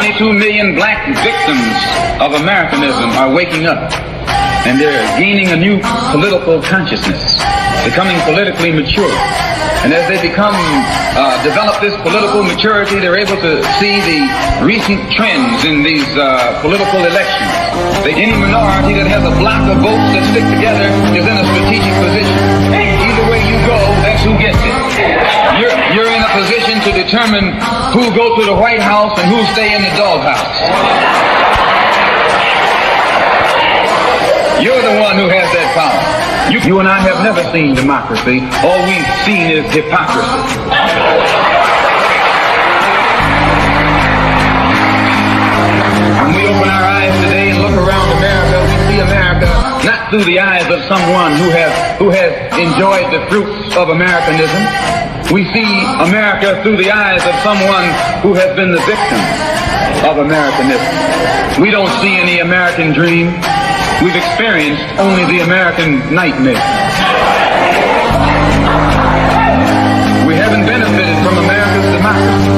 22 million black victims of Americanism are waking up, and they're gaining a new political consciousness, becoming politically mature. And as they develop this political maturity, they're able to see the recent trends in these political elections. Any minority that has a block of votes that stick together is in a strategic position. Either way you go, that's who gets it. You're in a position to determine who go to the White House and who stay in the doghouse. You're the one who has that power. You and I have never seen democracy. All we've seen is hypocrisy. When we open our eyes today and look around America, we see America not through the eyes of someone who has enjoyed the fruits of Americanism. We see America through the eyes of someone who has been the victim of Americanism. We don't see any American dream. We've experienced only the American nightmare. We haven't benefited from America's democracy.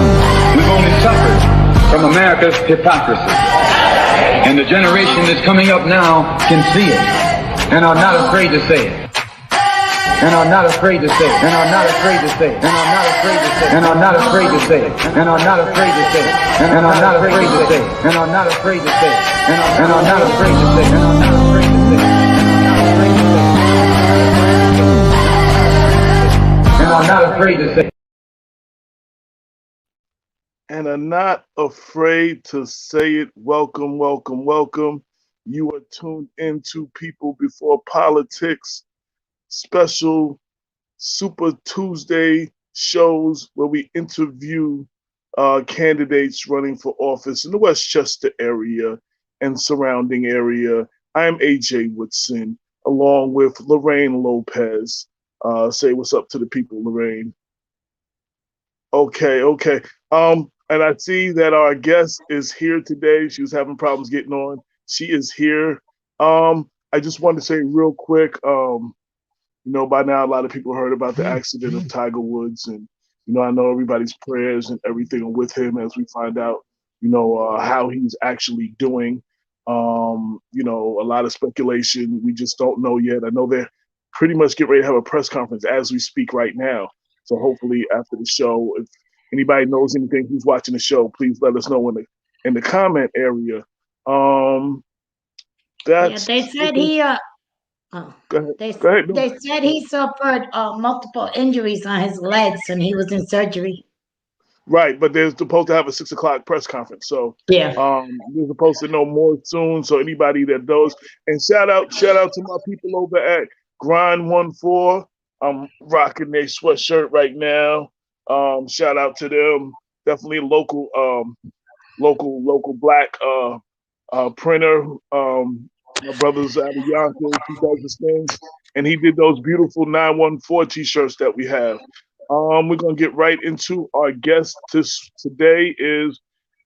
We've only suffered from America's hypocrisy. And the generation that's coming up now can see it and are not afraid to say it. And are not afraid to say it. And are not afraid to say it. And are not afraid to say it. And are not afraid to say it. And are not afraid to say it. And are not afraid to say it. And are not afraid to say it. And are not afraid to say it. And are not afraid to say it. And are not afraid to say it. And are not afraid to say it. Welcome, welcome, welcome. You are tuned into People Before Politics, special Super Tuesday shows where we interview candidates running for office in the Westchester area and surrounding area. I'm AJ Woodson, along with Lorraine Lopez. Say what's up to the people, Lorraine. Okay. And I see that our guest is here today. She was having problems getting on. She is here. I just wanted to say real quick, by now a lot of people heard about the accident of Tiger Woods, and I know everybody's prayers and everything are with him as we find out, how he's actually doing. A lot of speculation. We just don't know yet. I know they're pretty much getting ready to have a press conference as we speak right now. So hopefully after the show, if anybody knows anything who's watching the show, please let us know in the comment area. They said he They said he suffered multiple injuries on his legs when he was in surgery. Right, but they're supposed to have a 6 o'clock press conference. So yeah, we're supposed to know more soon. So anybody that knows, and shout out to my people over at Grind14. I'm rocking their sweatshirt right now. Shout out to them. Definitely local black printer. My brother's out of Yonkers, he does his things, and he did those beautiful 914 t-shirts that we have. We're gonna get right into our guest today is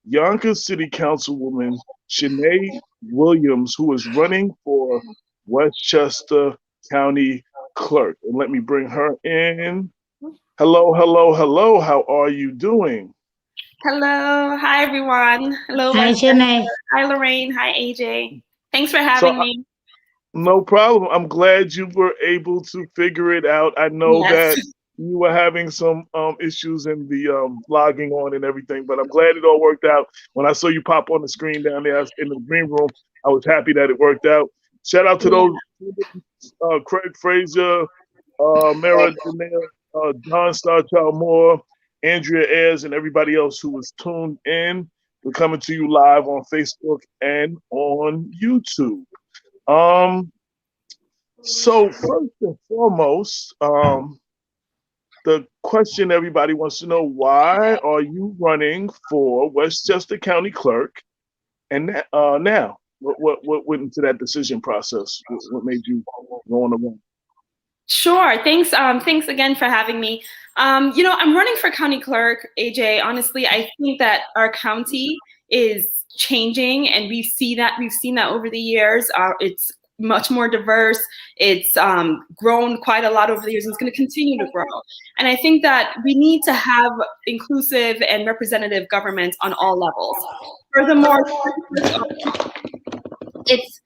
Yonkers City Councilwoman Shanae Williams, who is running for Westchester County Clerk. And let me bring her in. Hello. How are you doing? Hello. Hi, everyone. Hello. Hi, Shanae. Hi, Lorraine. Hi, AJ. Thanks for having me. No problem. I'm glad you were able to figure it out. I know that you were having some issues in the logging on and everything, but I'm glad it all worked out. When I saw you pop on the screen down there in the green room, I was happy that it worked out. Shout out to those Craig Frazier, Mara Janelle, John Starchild Moore, Andrea Ayers, and everybody else who was tuned in. We're coming to you live on Facebook and on YouTube. So first and foremost, the question everybody wants to know: why are you running for Westchester County Clerk? And now, what went into that decision process? What made you go on the run? Sure. Thanks. Thanks again for having me. I'm running for county clerk, AJ. Honestly, I think that our county is changing, and we've seen that over the years. It's much more diverse. It's grown quite a lot over the years, and it's going to continue to grow. And I think that we need to have inclusive and representative government on all levels. Furthermore, it's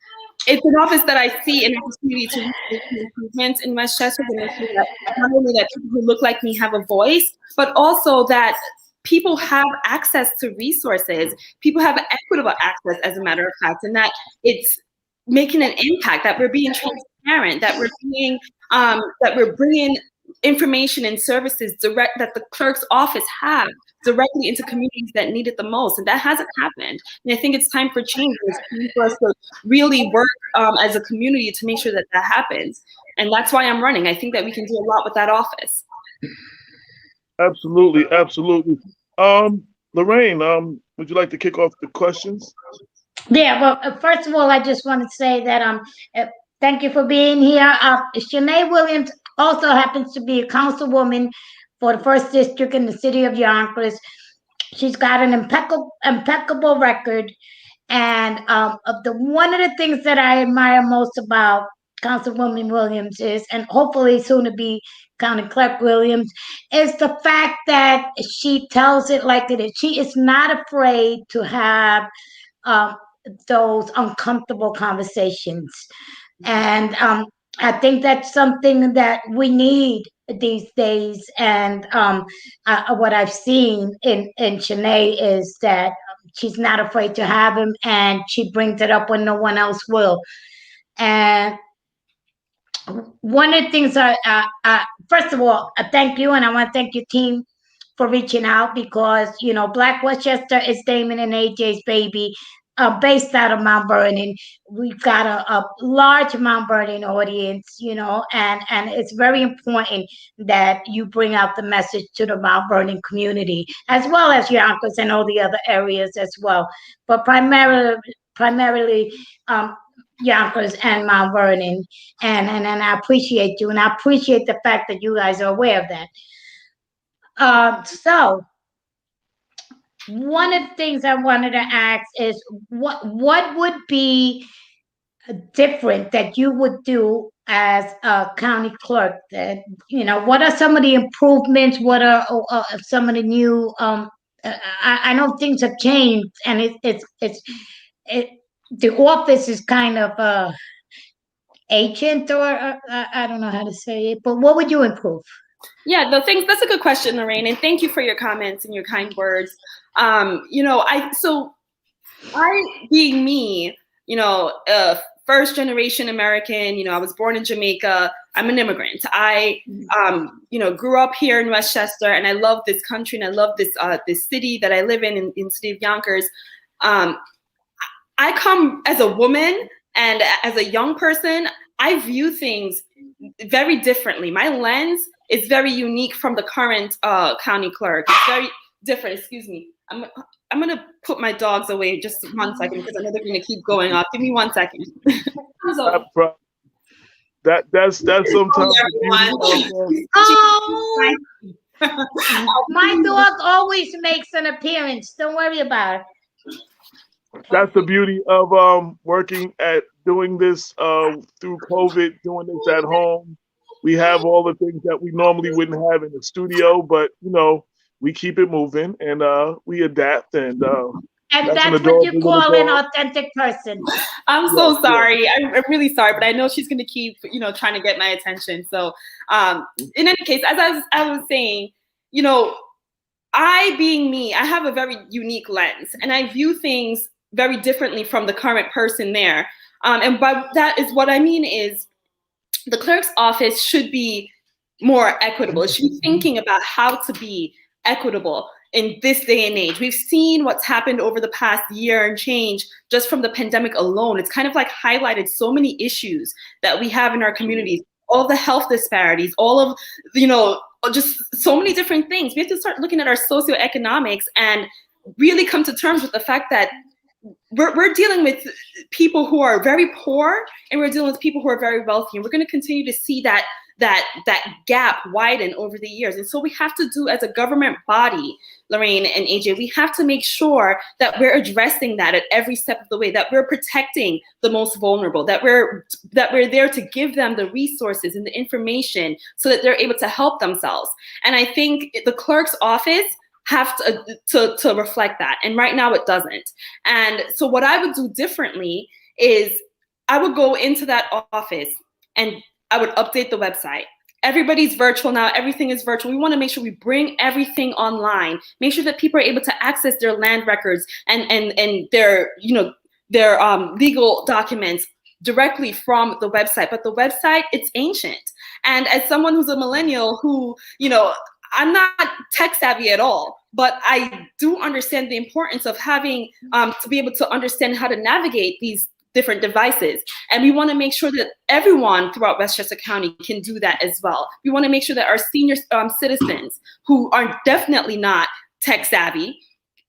an office that I see an opportunity to make improvements in Westchester, to make sure that not only that people who look like me have a voice, but also that people have access to resources. People have equitable access, as a matter of fact, and that it's making an impact, that we're being transparent, that we're bringing information and services direct that the clerk's office have directly into communities that need it the most, and that hasn't happened. And I think it's time for change. It's time for us to really work as a community to make sure that that happens, and that's why I'm running. I think that we can do a lot with that office. Absolutely, absolutely. Lorraine, would you like to kick off the questions? Yeah, well, first of all, I just want to say that thank you for being here. Shanae Williams also happens to be a councilwoman for the 1st District in the city of Yonkers. She's got an impeccable record. And one of the things that I admire most about Councilwoman Williams is, and hopefully soon to be County Clerk Williams, is the fact that she tells it like it is. She is not afraid to have those uncomfortable conversations. And I think that's something that we need these days. And what I've seen in Shanae is that she's not afraid to have them, and she brings it up when no one else will. And one of the things first of all, I thank you, and I want to thank your team for reaching out, because, you know, Black Westchester is Damon and AJ's baby, based out of Mount Vernon. We've got a large Mount Vernon audience, you know, and it's very important that you bring out the message to the Mount Vernon community, as well as Yonkers and all the other areas as well. But primarily Yonkers and Mount Vernon. And I appreciate you, and I appreciate the fact that you guys are aware of that. So one of the things I wanted to ask is what would be different that you would do as a county clerk? That, you know, what are some of the improvements? What are some of the new? I know things have changed, and the office is kind of ancient, or I don't know how to say it. But what would you improve? Yeah, that's a good question, Lorraine, and thank you for your comments and your kind words. You know, I being me, you know, first generation American, you know, I was born in Jamaica. I'm an immigrant. I, you know, grew up here in Westchester, and I love this country, and I love this city that I live in the city of Yonkers. I come as a woman, and as a young person, I view things very differently. My lens is very unique from the current county clerk. It's very different. Excuse me. I'm gonna put my dogs away just 1 second, because I know they're gonna keep going off. Give me 1 second. That's sometimes. Oh, my dog always makes an appearance. Don't worry about it. That's the beauty of working at doing this through COVID, doing this at home. We have all the things that we normally wouldn't have in the studio, but, you know, we keep it moving, and we adapt, and that's what you call an authentic person. I'm so sorry. Yeah. I'm really sorry, but I know she's going to keep, you know, trying to get my attention. So in any case, as I was saying, you know, being me, I have a very unique lens, and I view things very differently from the current person there. And by that is what I mean is the clerk's office should be more equitable. It should be thinking about how to be equitable in this day and age. We've seen what's happened over the past year and change just from the pandemic alone. It's kind of like highlighted so many issues that we have in our communities, all the health disparities, all of, you know, just so many different things. We have to start looking at our socioeconomics and really come to terms with the fact that we're dealing with people who are very poor, and we're dealing with people who are very wealthy. And we're going to continue to see that that gap widen over the years. And so we have to do, as a government body, Lorraine and AJ, we have to make sure that we're addressing that at every step of the way, that we're protecting the most vulnerable, that we're there to give them the resources and the information so that they're able to help themselves. And I think the clerk's office have to reflect that. And right now it doesn't. And so what I would do differently is I would go into that office and I would update the website. Everybody's virtual now. Everything is virtual. We want to make sure we bring everything online, make sure that people are able to access their land records and their, their legal documents directly from the website. But the website, it's ancient. And as someone who's a millennial who, I'm not tech savvy at all, but I do understand the importance of having to be able to understand how to navigate these different devices. And we want to make sure that everyone throughout Westchester County can do that as well. We want to make sure that our senior citizens who are definitely not tech savvy,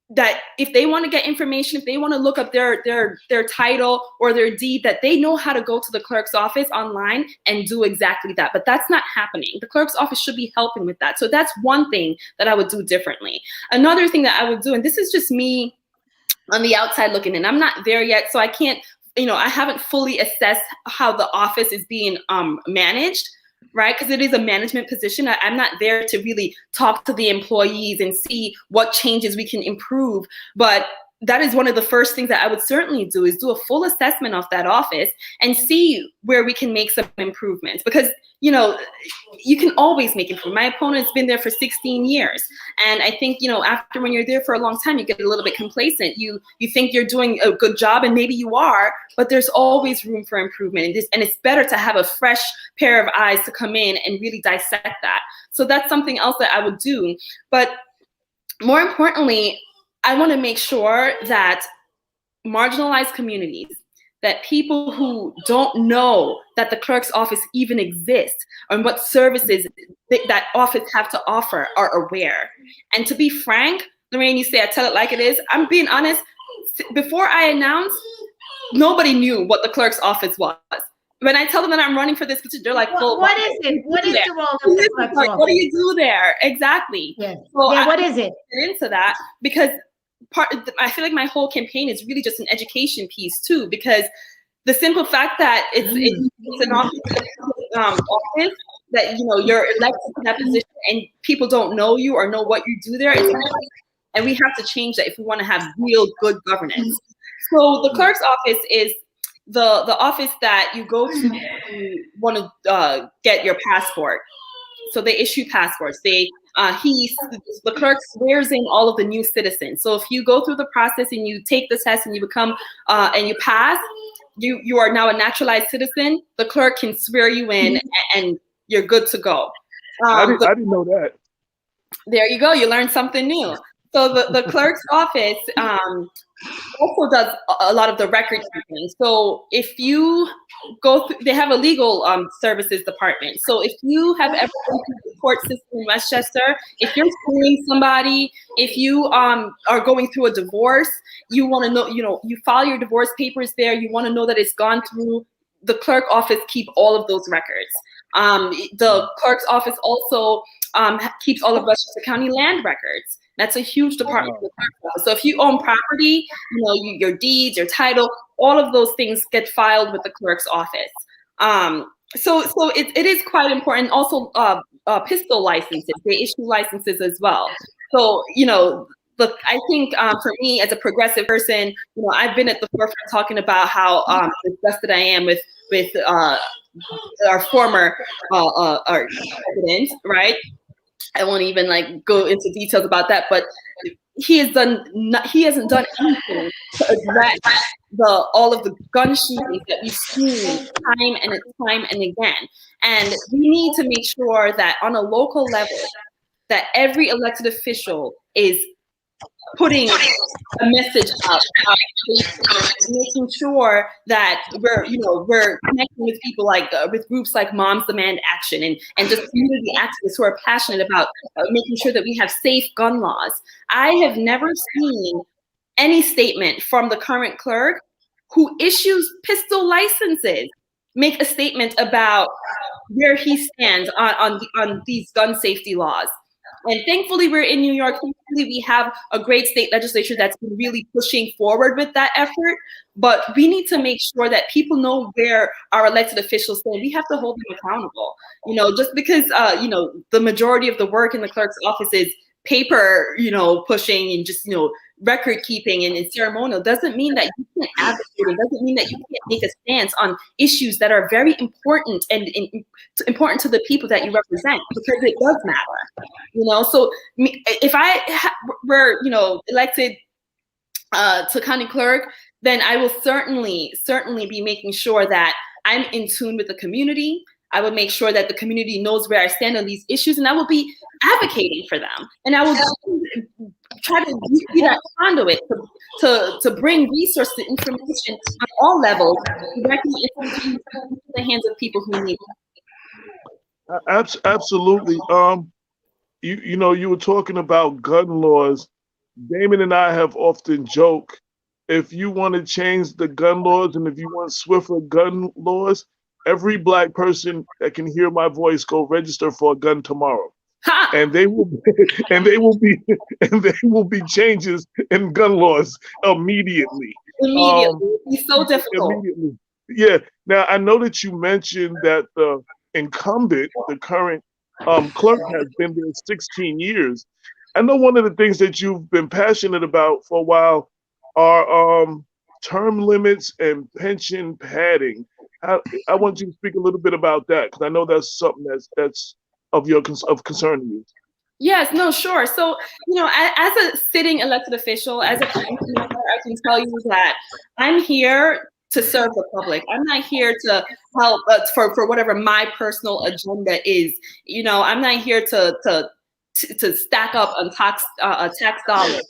that if they want to get information, if they want to look up their title or their deed, that they know how to go to the clerk's office online and do exactly that. But that's not happening. The clerk's office should be helping with that. So that's one thing that I would do differently. Another thing that I would do, and this is just me on the outside looking in, I'm not there yet, so I can't, I haven't fully assessed how the office is being managed, right? Because it is a management position. I'm not there to really talk to the employees and see what changes we can improve. But that is one of the first things that I would certainly do, is do a full assessment of that office and see where we can make some improvements. Because, you can always make improvement. My opponent's been there for 16 years. And I think, after when you're there for a long time, you get a little bit complacent. You think you're doing a good job, and maybe you are, but there's always room for improvement. And it's better to have a fresh pair of eyes to come in and really dissect that. So that's something else that I would do. But more importantly, I want to make sure that marginalized communities, that people who don't know that the clerk's office even exists and what services that office have to offer are aware. And to be frank, Lorraine, you say I tell it like it is. I'm being honest. Before I announced, nobody knew what the clerk's office was. When I tell them that I'm running for this position, they're like, well, what is it? What is the role of the clerk's office? What do you do there? Exactly. Yes. So yeah, what is it? Into that, because I feel like my whole campaign is really just an education piece too, because the simple fact that it's an office that you're elected to that position and people don't know you or know what you do there, and we have to change that if we want to have real good governance. So the clerk's office is the office that you go to when you want to get your passport. So they issue passports. The clerk swears in all of the new citizens. So if you go through the process and you take the test and you become and you pass, you are now a naturalized citizen. The clerk can swear you in and you're good to go. I didn't know that. There you go. You learned something new. So the clerk's office also does a lot of the record keeping. So if you go through, they have a legal services department. So if you have ever gone through the court system in Westchester, if you're suing somebody, if you are going through a divorce, you want to know, you file your divorce papers there, you want to know that it's gone through, the clerk office keep all of those records. The clerk's office also keeps all of Westchester County land records. That's a huge department. So if you own property, your deeds, your title, all of those things get filed with the clerk's office. So it is quite important. Also, pistol licenses, they issue licenses as well. So, look, I think for me as a progressive person, I've been at the forefront talking about how disgusted I am with our former our president, right? I won't even go into details about that, but he hasn't done anything to address all of the gun shootings that we've seen time and again. And we need to make sure that on a local level, that every elected official is putting a message out, making sure that we're connecting with people with groups like Moms Demand Action and just community activists who are passionate about making sure that we have safe gun laws. I have never seen any statement from the current clerk who issues pistol licenses make a statement about where he stands on these gun safety laws. And thankfully, we're in New York. Thankfully, we have a great state legislature that's been really pushing forward with that effort. But we need to make sure that people know where our elected officials stand. We have to hold them accountable. Just because the majority of the work in the clerk's office is paper, pushing and just record keeping and ceremonial, doesn't mean that you can't advocate. It doesn't mean that you can't make a stance on issues that are very important and important to the people that you represent, because it does matter. So if I were elected to county clerk, then I will certainly be making sure that I'm in tune with the community. I will make sure that the community knows where I stand on these issues, and I will be advocating for them. And I will try to be that conduit to bring resources and information on all levels directly into the hands of people who need it. Absolutely. You were talking about gun laws. Damon and I have often joked, if you want to change the gun laws and if you want swifter gun laws, every Black person that can hear my voice go register for a gun tomorrow. And they will be changes in gun laws immediately. It's so difficult. Immediately. Yeah. Now I know that you mentioned that the incumbent, the current clerk, has been there 16 years. I know one of the things that you've been passionate about for a while are term limits and pension padding. I want you to speak a little bit about that, because I know that's something that's of concern to you. Yes, no, sure. So, as a sitting elected official, as a council member, I can tell you that I'm here to serve the public. I'm not here to help for whatever my personal agenda is. I'm not here to stack up on tax dollars.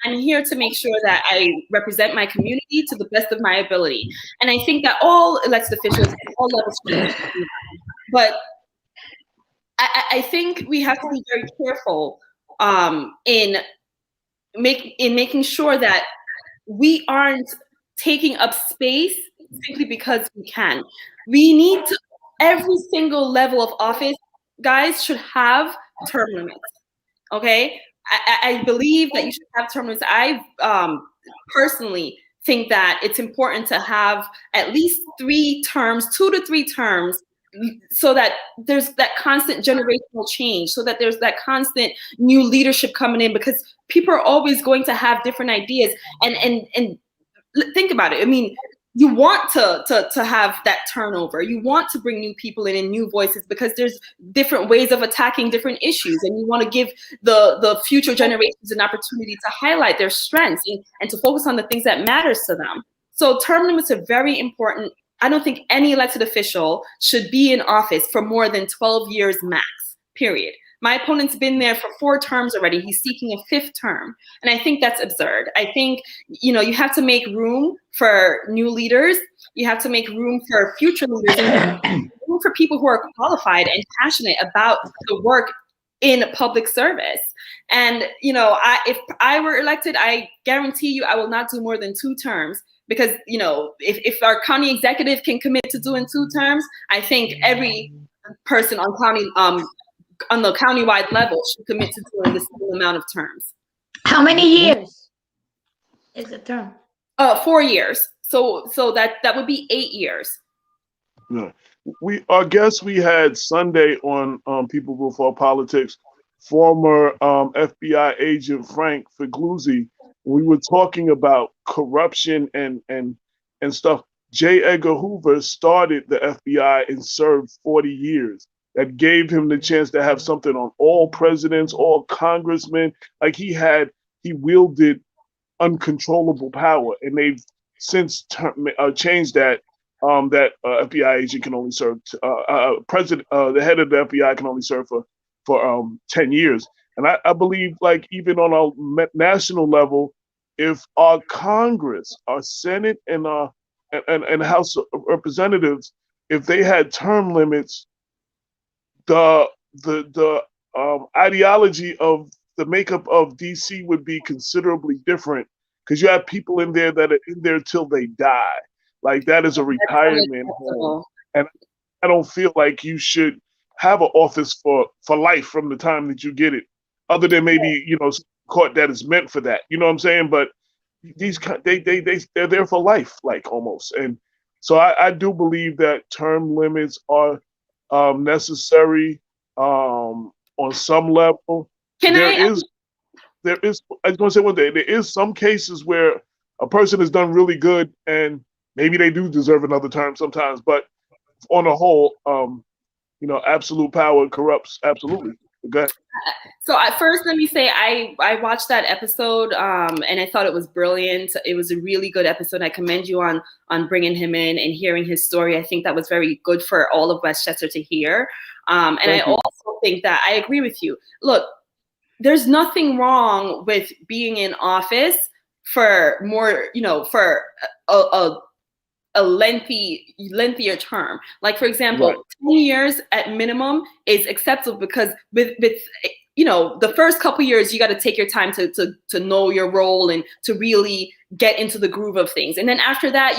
I'm here to make sure that I represent my community to the best of my ability. And I think that all elected officials at all levels should do that. But I think we have to be very careful in making sure that we aren't taking up space simply because we can. We need to, every single level of office, guys, should have term limits. Okay? I believe that you should have term limits. I personally think that it's important to have at least 3 terms, 2 to 3 terms, so that there's that constant generational change, so that there's that constant new leadership coming in, because people are always going to have different ideas. And think about it. I mean, you want to have that turnover. You want to bring new people in and new voices, because there's different ways of attacking different issues, and you want to give the future generations an opportunity to highlight their strengths and to focus on the things that matters to them. So term limits are very important. I don't think any elected official should be in office for more than 12 years max, period. My opponent's been there for 4 terms already. He's seeking a 5th term. And I think that's absurd. I think, you have to make room for new leaders. You have to make room for future leaders, and room for people who are qualified and passionate about the work in public service. And, if I were elected, I guarantee you I will not do more than 2 terms. Because, if our county executive can commit to doing 2 terms, I think every person on the countywide level should commit to doing the same amount of terms. How many years is a term? 4 years. So that would be 8 years. Yeah. Our guest we had Sunday on People Before Politics, former FBI agent Frank Figluzzi. We were talking about corruption and stuff. J. Edgar Hoover started the FBI and served 40 years. That gave him the chance to have something on all presidents, all congressmen. Like he wielded uncontrollable power, and they've since changed that. That FBI agent can only serve president. The head of the FBI can only serve for 10 years. And I believe, like, even on a national level, if our Congress, our Senate, and House of Representatives, if they had term limits, the ideology of the makeup of DC would be considerably different, because you have people in there that are in there till they die. Like, that is a retirement home. And I don't feel like you should have an office for life from the time that you get it, other than maybe, you know, court that is meant for that. You know what I'm saying? But they're there for life, like almost. And so I do believe that term limits are necessary on some level. I just want to say one thing. There is some cases where a person has done really good and maybe they do deserve another term sometimes, but on the whole, you know, absolute power corrupts. Absolutely. Go ahead. So at first, let me say I watched that episode and I thought it was brilliant. It was a really good episode. I commend you on bringing him in and hearing his story. I think that was very good for all of Westchester to hear. And I also think that I agree with you. Look, there's nothing wrong with being in office for more, you know, for a lengthier term. Like, for example, 10 years at minimum is acceptable because with you know, the first couple years, you got to take your time to know your role and to really get into the groove of things. And then after that,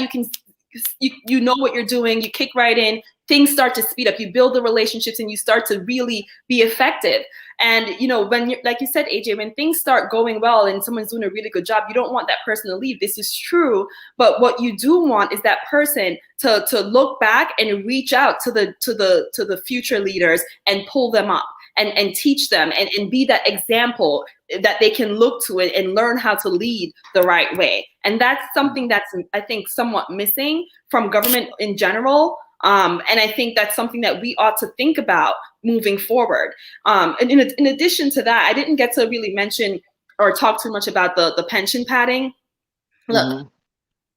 you know what you're doing, you kick right in, things start to speed up, you build the relationships and you start to really be effective. And, you know, when you, like you said, AJ, when things start going well and someone's doing a really good job, you don't want that person to leave. This is true. But what you do want is that person to look back and reach out to the future leaders and pull them up and teach them and be that example that they can look to it and learn how to lead the right way. And that's something that's, I think, somewhat missing from government in general. And I think that's something that we ought to think about moving forward. And in addition to that, I didn't get to really mention or talk too much about the pension padding. Look,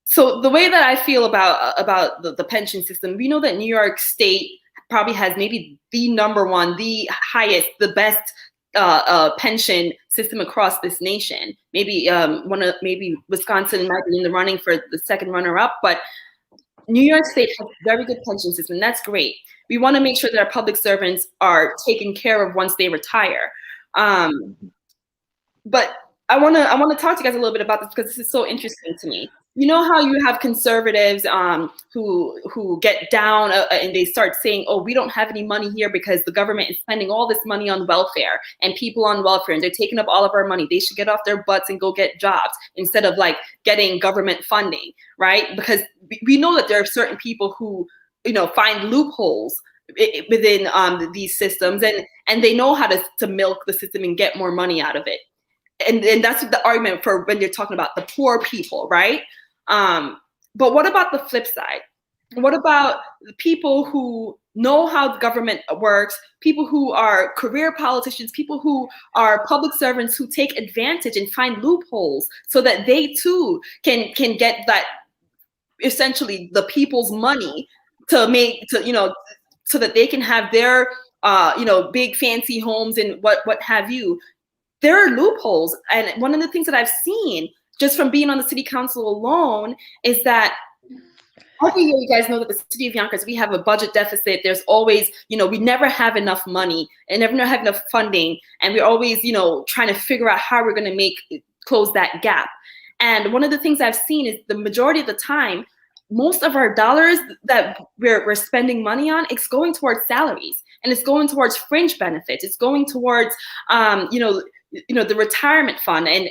so the way that I feel about the pension system, we know that New York State probably has maybe the number one, the highest, the best pension system across this nation. Maybe maybe Wisconsin might be in the running for the second runner-up, but New York State has a very good pension system. That's great. We want to make sure that our public servants are taken care of once they retire. But I want to talk to you guys a little bit about this because this is so interesting to me. You know how you have conservatives who get down and they start saying, oh, we don't have any money here because the government is spending all this money on welfare and people on welfare and they're taking up all of our money. They should get off their butts and go get jobs instead of like getting government funding, right? Because we know that there are certain people who, you know, find loopholes within these systems and they know how to milk the system and get more money out of it. And that's the argument for when you're talking about the poor people, right? But what about the flip side? What about the people who know how the government works, people who are career politicians, people who are public servants who take advantage and find loopholes so that they too can get that, essentially the people's money to make, to, you know, so that they can have their, you know, big fancy homes and what have you. There are loopholes. And one of the things that I've seen just from being on the city council alone is that every year, you guys know that the city of Yonkers, we have a budget deficit. There's always, you know, we never have enough money and never have enough funding. And we're always, you know, trying to figure out how we're going to close that gap. And one of the things I've seen is the majority of the time, most of our dollars that we're spending money on, it's going towards salaries and it's going towards fringe benefits. It's going towards, you know, the retirement fund and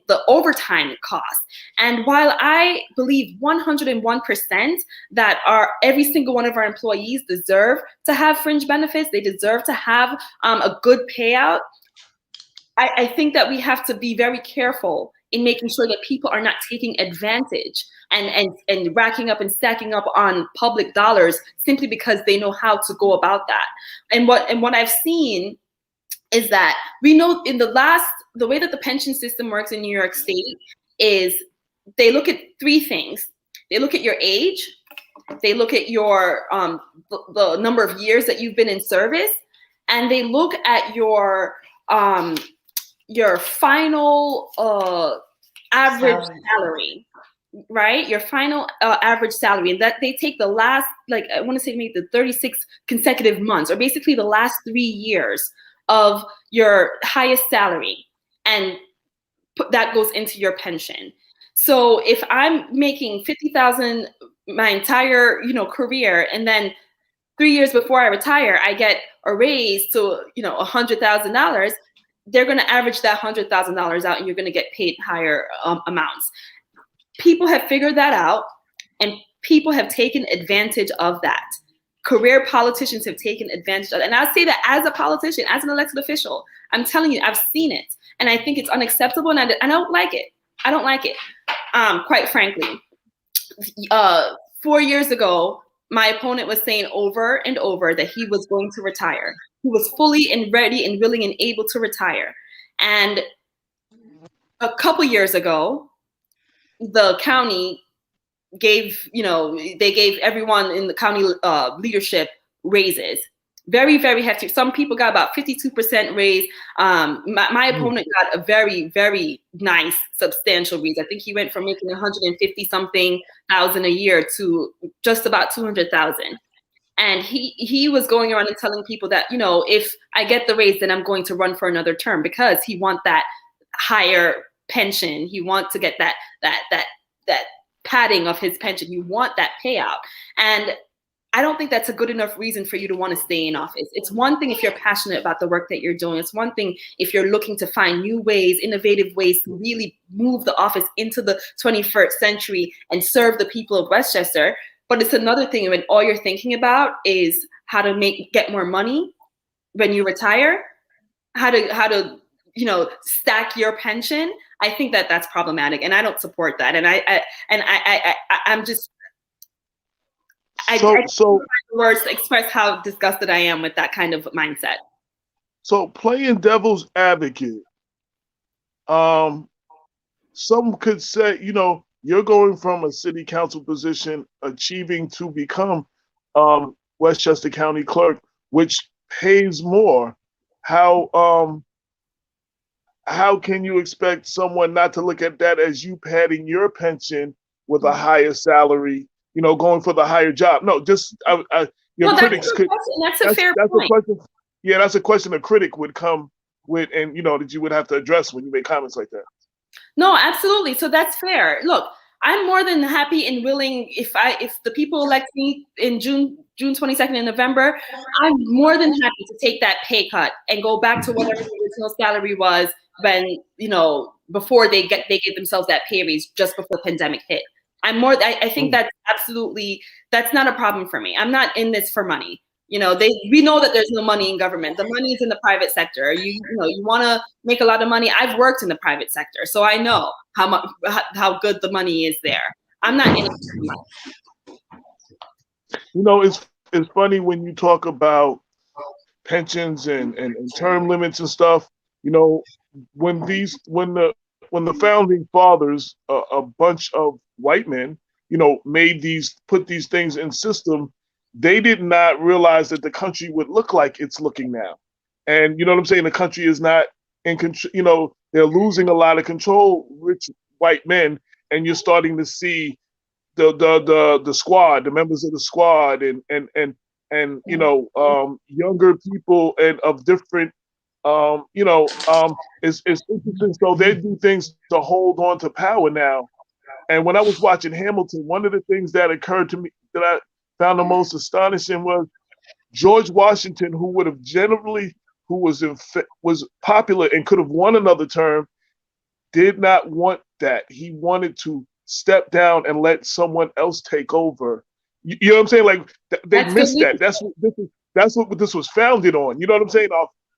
the overtime cost. And while I believe 101% that every single one of our employees deserve to have fringe benefits, they deserve to have a good payout, I think that we have to be very careful in making sure that people are not taking advantage and racking up and stacking up on public dollars simply because they know how to go about that. And what I've seen is that we know the way that the pension system works in New York State is they look at three things. They look at your age, they look at your the number of years that you've been in service, and they look at your final average salary, right? Your final average salary, and that they take the last, like, I want to say maybe the 36 consecutive months, or basically the last 3 years of your highest salary, and that goes into your pension. So if I'm making $50,000 my entire, you know, career, and then 3 years before I retire, I get a raise to, $100,000, they're going to average that $100,000 out and you're going to get paid higher amounts. People have figured that out and people have taken advantage of that. Career politicians have taken advantage of it. And I'll say that as a politician, as an elected official, I'm telling you, I've seen it. And I think it's unacceptable and I don't like it. I don't like it, quite frankly. 4 years ago, my opponent was saying over and over that he was going to retire. He was fully and ready and willing and able to retire. And a couple years ago, the county gave everyone in the county leadership raises. Very, very hefty. Some people got about 52% raise. My opponent got a very, very nice, substantial raise. I think he went from making 150-something thousand a year to just about 200,000. And he was going around and telling people that, if I get the raise, then I'm going to run for another term because he wants that higher pension. He wants to get that padding of his pension. You want that payout. And I don't think that's a good enough reason for you to want to stay in office. It's one thing if you're passionate about the work that you're doing. It's one thing if you're looking to find new ways, innovative ways to really move the office into the 21st century and serve the people of Westchester. But it's another thing when all you're thinking about is how to get more money when you retire, how to stack your pension. I think that that's problematic, and I don't support that. And I'm just. I can't find words to express how disgusted I am with that kind of mindset. So playing devil's advocate, some could say, you're going from a city council position, achieving to become Westchester County Clerk, which pays more. How can you expect someone not to look at that as you padding your pension with a higher salary? Going for the higher job. No, just your critics could. That's a fair point. A question, yeah, that's a question a critic would come with, and that you would have to address when you make comments like that. No, absolutely. So that's fair. Look, I'm more than happy and willing if the people elect me in June 22nd in November, I'm more than happy to take that pay cut and go back to whatever the original salary was when before they gave themselves that pay raise just before the pandemic hit. I think that's not a problem for me. I'm not in this for money. We know that there's no money in government. The money is in the private sector. You want to make a lot of money. I've worked in the private sector, so I know how good the money is there. I'm not in it for money. It's funny when you talk about pensions and term limits and stuff. When the founding fathers, a bunch of white men, put these things in system, they did not realize that the country would look like it's looking now. And you know what I'm saying? The country is not in control, they're losing a lot of control, rich white men, and you're starting to see the squad, the members of the squad and younger people and of different it's interesting. So they do things to hold on to power now. And when I was watching Hamilton, one of the things that occurred to me that I found the most astonishing was George Washington, who was popular and could have won another term, did not want that. He wanted to step down and let someone else take over. You know what I'm saying? Like they missed that. That's what this was founded on. You know what I'm saying?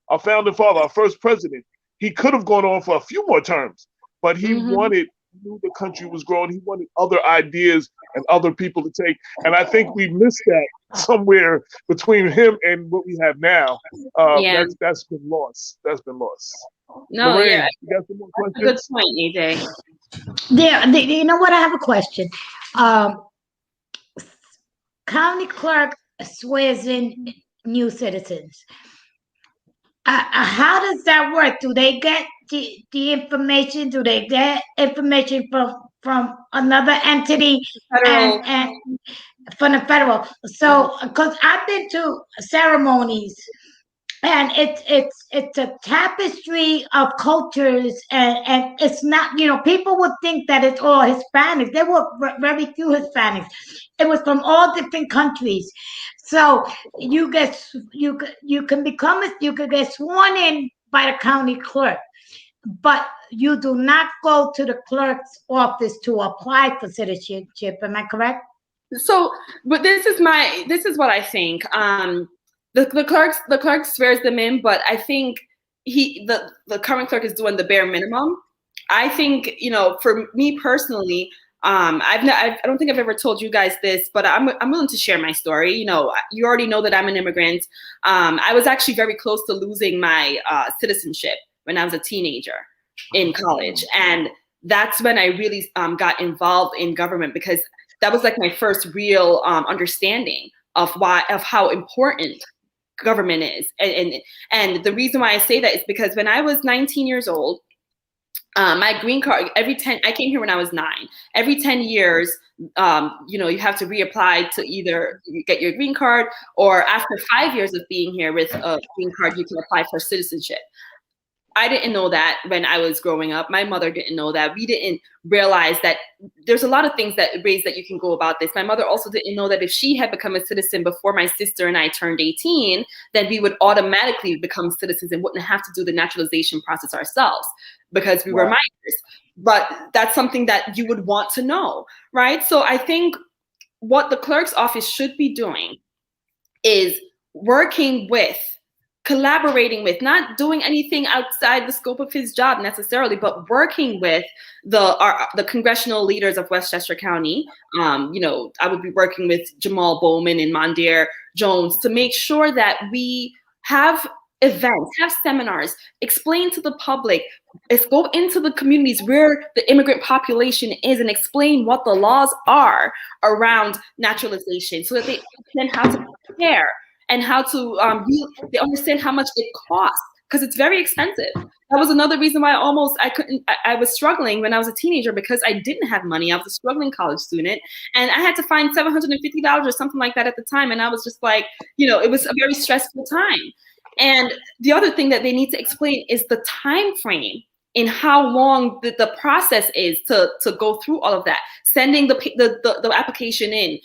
Our founding father, our first president, he could have gone on for a few more terms, but he knew the country was growing. He wanted other ideas and other people to take. And I think we missed that somewhere between him and what we have now. That's been lost. That's been lost. No, Lorraine, yeah. You got some more questions? Good point, AJ. You know what? I have a question. County clerk swears in new citizens. How does that work? Do they get the information? Do they get information from another entity and from the federal? So, because I've been to ceremonies and it's a tapestry of cultures, and it's not, people would think that it's all Hispanic. There were very few Hispanics. It was from all different countries. So you can get sworn in by the county clerk, but you do not go to the clerk's office to apply for citizenship. Am I correct? So, but this is what I think. The clerk swears them in, but I think the current clerk is doing the bare minimum. I think, for me personally, I don't think I've ever told you guys this, but I'm willing to share my story. You already know that I'm an immigrant. I was actually very close to losing my citizenship when I was a teenager in college, and that's when I really got involved in government, because that was like my first real understanding of how important government is. And the reason why I say that is because when I was 19 years old, my green card, I came here when I was 9. Every 10 years, you have to reapply to either get your green card, or after 5 years of being here with a green card, you can apply for citizenship. I didn't know that when I was growing up. My mother didn't know that. We didn't realize that there's a lot of things ways that you can go about this. My mother also didn't know that if she had become a citizen before my sister and I turned 18, then we would automatically become citizens and wouldn't have to do the naturalization process ourselves because we were minors. But that's something that you would want to know, right? So I think what the clerk's office should be doing is collaborating with, not doing anything outside the scope of his job necessarily, but working with the congressional leaders of Westchester County. I would be working with Jamal Bowman and Mondaire Jones to make sure that we have events, have seminars, explain to the public, go into the communities where the immigrant population is and explain what the laws are around naturalization, so that they understand how to prepare and how to they understand how much it costs, because it's very expensive. That was another reason why I was struggling when I was a teenager, because I didn't have money. I was a struggling college student, and I had to find $750 or something like that at the time. And I was just like, it was a very stressful time. And the other thing that they need to explain is the time frame in how long the process is to go through all of that, sending the application in,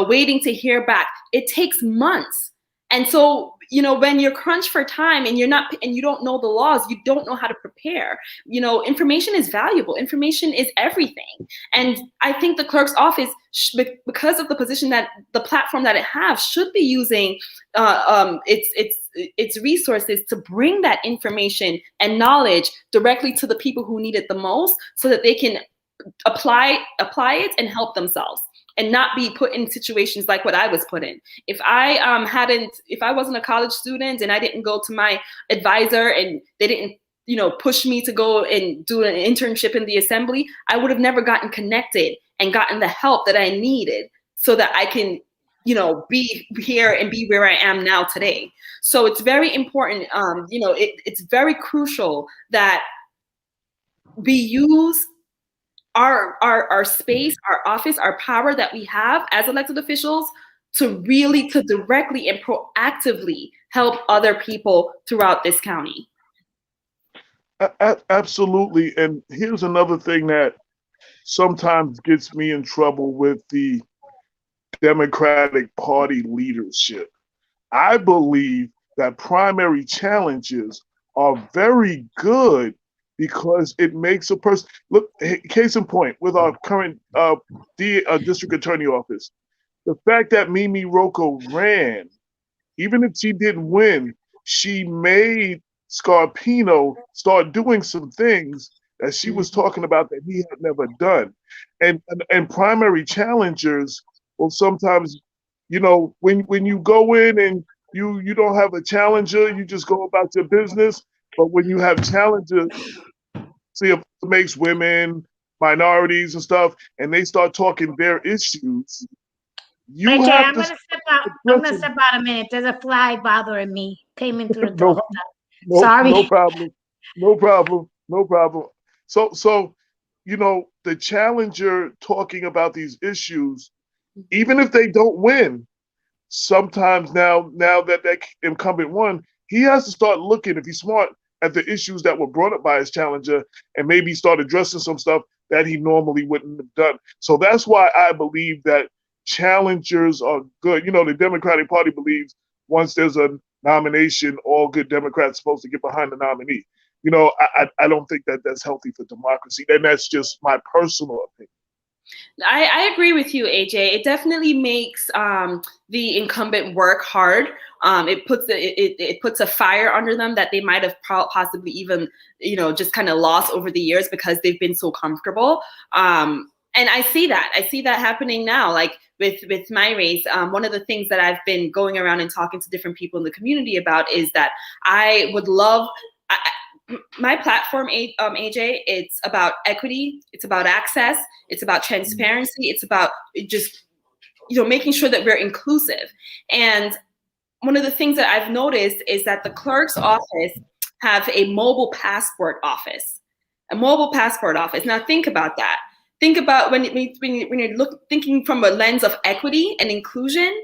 waiting to hear back. It takes months. And so, when you're crunched for time and you don't know the laws, you don't know how to prepare. Information is valuable. Information is everything. And I think the clerk's office, because of the position that the platform that it has, should be using its resources to bring that information and knowledge directly to the people who need it the most, so that they can apply it and help themselves, and not be put in situations like what I was put in. If I wasn't a college student and I didn't go to my advisor and they didn't, push me to go and do an internship in the assembly, I would have never gotten connected and gotten the help that I needed so that I can, be here and be where I am now today. So it's very important. It's very crucial that we use our space, our office, our power that we have as elected officials to directly and proactively help other people throughout this county. Absolutely. And here's another thing that sometimes gets me in trouble with the Democratic Party leadership. I believe that primary challenges are very good, because it makes a person look. Case in point, with our current district attorney office, the fact that Mimi Rocco ran, even if she didn't win, she made Scarpino start doing some things that she was talking about that he had never done. And primary challengers will sometimes, when you go in and you don't have a challenger, you just go about your business. But when you have challengers, see, it makes women, minorities and stuff, and they start talking their issues, I'm gonna step out a minute. There's a fly bothering me. Came in through the door. Sorry. No problem. So the challenger talking about these issues, even if they don't win, sometimes now that incumbent won, he has to start looking, if he's smart, at the issues that were brought up by his challenger and maybe start addressing some stuff that he normally wouldn't have done. So that's why I believe that challengers are good. You know, the Democratic Party believes once there's a nomination, all good Democrats are supposed to get behind the nominee. You know, I don't think that that's healthy for democracy. And that's just my personal opinion. I agree with you, AJ. It definitely makes the incumbent work hard. It puts a fire under them that they might have possibly even, just kind of lost over the years because they've been so comfortable. And I see that happening now, like with my race. One of the things that I've been going around and talking to different people in the community about is that I would love, my platform, AJ, it's about equity, it's about access, it's about transparency, it's about just, making sure that we're inclusive. And one of the things that I've noticed is that the clerk's office have a mobile passport office. Now think about that. Think about when you're thinking from a lens of equity and inclusion.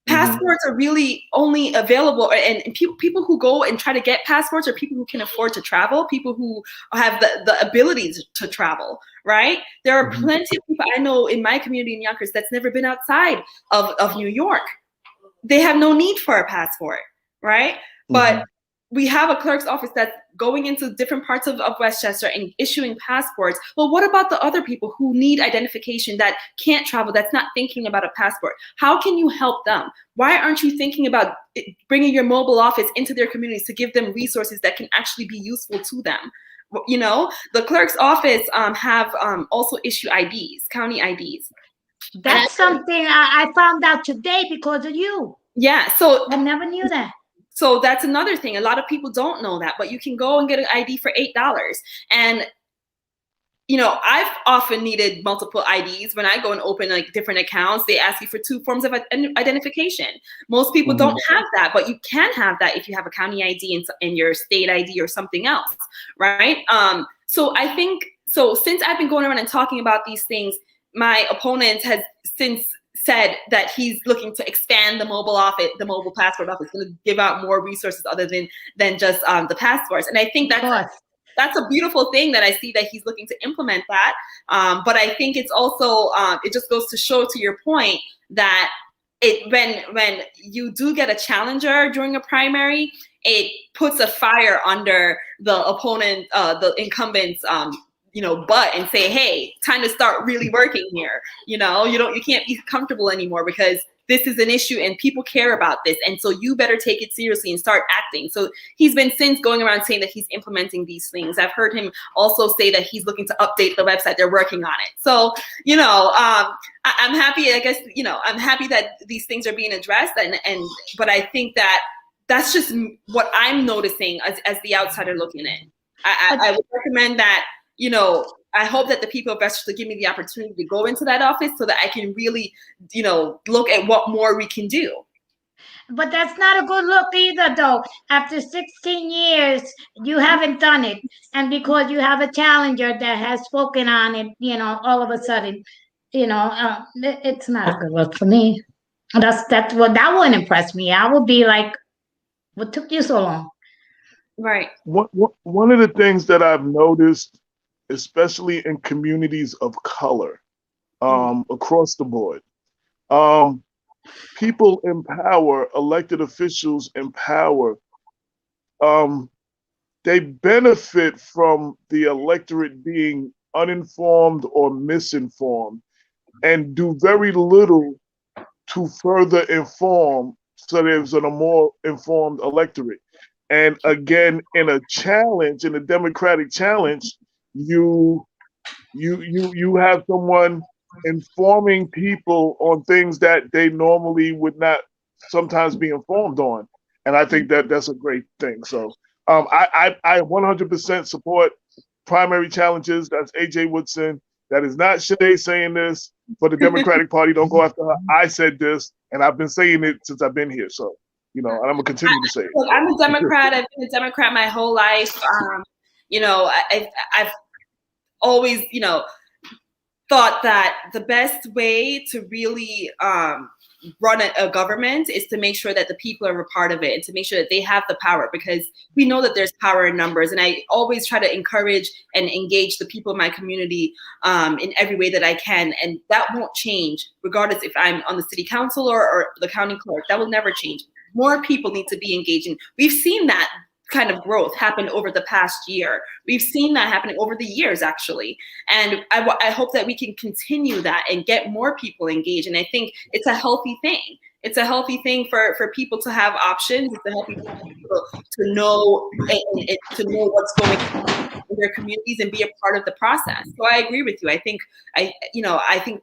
Passports are really only available, and people who go and try to get passports are people who can afford to travel, people who have the ability to travel, right? There are plenty of people I know in my community in Yonkers that's never been outside of New York. They have no need for a passport, right? But we have a clerk's office that's going into different parts of Westchester and issuing passports. Well, what about the other people who need identification that can't travel, that's not thinking about a passport? How can you help them? Why aren't you thinking about bringing your mobile office into their communities to give them resources that can actually be useful to them? The clerk's office have also issue IDs, county IDs. That's something I found out today because of you. Yeah, so I never knew that. So that's another thing. A lot of people don't know that, but you can go and get an ID for $8. And, I've often needed multiple IDs. When I go and open like different accounts, they ask you for 2 forms of identification. Most people don't have that, but you can have that if you have a county ID and your state ID or something else, right? So I think, since I've been going around and talking about these things, my opponent has since said that he's looking to expand the mobile passport office, going to give out more resources other than just the passports. And I think that's a beautiful thing that I see that he's looking to implement that. But I think it's also, it just goes to show, to your point, that when you do get a challenger during a primary, it puts a fire under the opponent, the incumbent's butt, and say, hey, time to start really working here. You can't be comfortable anymore because this is an issue and people care about this. And so you better take it seriously and start acting. So he's been since going around saying that he's implementing these things. I've heard him also say that he's looking to update the website. They're working on it. So, I'm happy, I guess, I'm happy that these things are being addressed. But I think that that's just what I'm noticing as the outsider looking in. I would recommend that, I hope that the people of Westchester give me the opportunity to go into that office so that I can really, look at what more we can do. But that's not a good look either, though. After 16 years, you haven't done it. And because you have a challenger that has spoken on it, all of a sudden, it's not a good look for me. That wouldn't impress me. I would be like, what took you so long? Right. One of the things that I've noticed, especially in communities of color, across the board, people in power, elected officials in power, they benefit from the electorate being uninformed or misinformed and do very little to further inform so there's a more informed electorate. And again, in a democratic challenge, you have someone informing people on things that they normally would not sometimes be informed on. And I think that that's a great thing. So I 100% support primary challenges. That's AJ Woodson. That is not Shanae saying this for the Democratic Party. Don't go after her. I said this, and I've been saying it since I've been here. So, and I'm going to continue to say it. Look, I'm a Democrat. I've been a Democrat my whole life. I've always, thought that the best way to really run a government is to make sure that the people are a part of it and to make sure that they have the power, because we know that there's power in numbers. And I always try to encourage and engage the people in my community in every way that I can. And that won't change regardless if I'm on the city council or the county clerk. That will never change. More people need to be engaging. We've seen that kind of growth happen over the past year. We've seen that happening over the years, actually. And I hope that we can continue that and get more people engaged. And I think it's a healthy thing. It's a healthy thing for people to have options. It's a healthy thing for people to know and to know what's going on in their communities and be a part of the process. So I agree with you. I think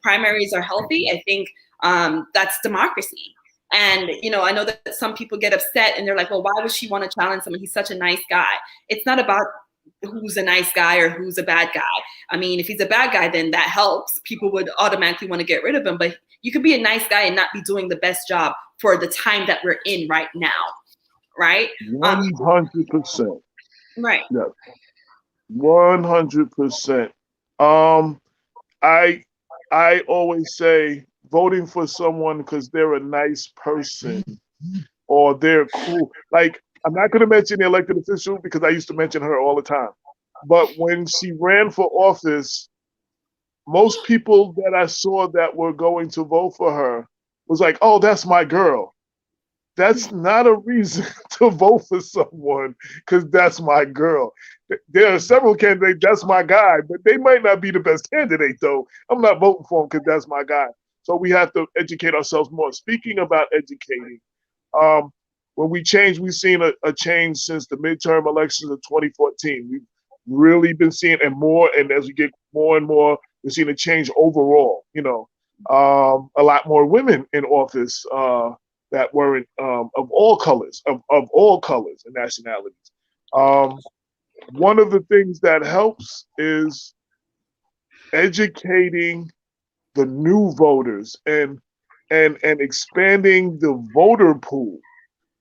primaries are healthy. I think that's democracy. And, I know that some people get upset and they're like, well, why would she want to challenge someone? He's such a nice guy. It's not about who's a nice guy or who's a bad guy. I mean, if he's a bad guy, then that helps. People would automatically want to get rid of him. But you could be a nice guy and not be doing the best job for the time that we're in right now. Right? 100%. Right. Yes. 100%. I always say, voting for someone because they're a nice person or they're cool. Like, I'm not going to mention the elected official because I used to mention her all the time. But when she ran for office, most people that I saw that were going to vote for her was like, oh, that's my girl. That's not a reason to vote for someone because that's my girl. There are several candidates, that's my guy, but they might not be the best candidate, though. I'm not voting for him because that's my guy. So we have to educate ourselves more. Speaking about educating, when we've seen a change since the midterm elections of 2014. We've really been seeing and as we get more and more, we're seeing a change overall. A lot more women in office that weren't of all colors and nationalities. One of the things that helps is educating the new voters and expanding the voter pool.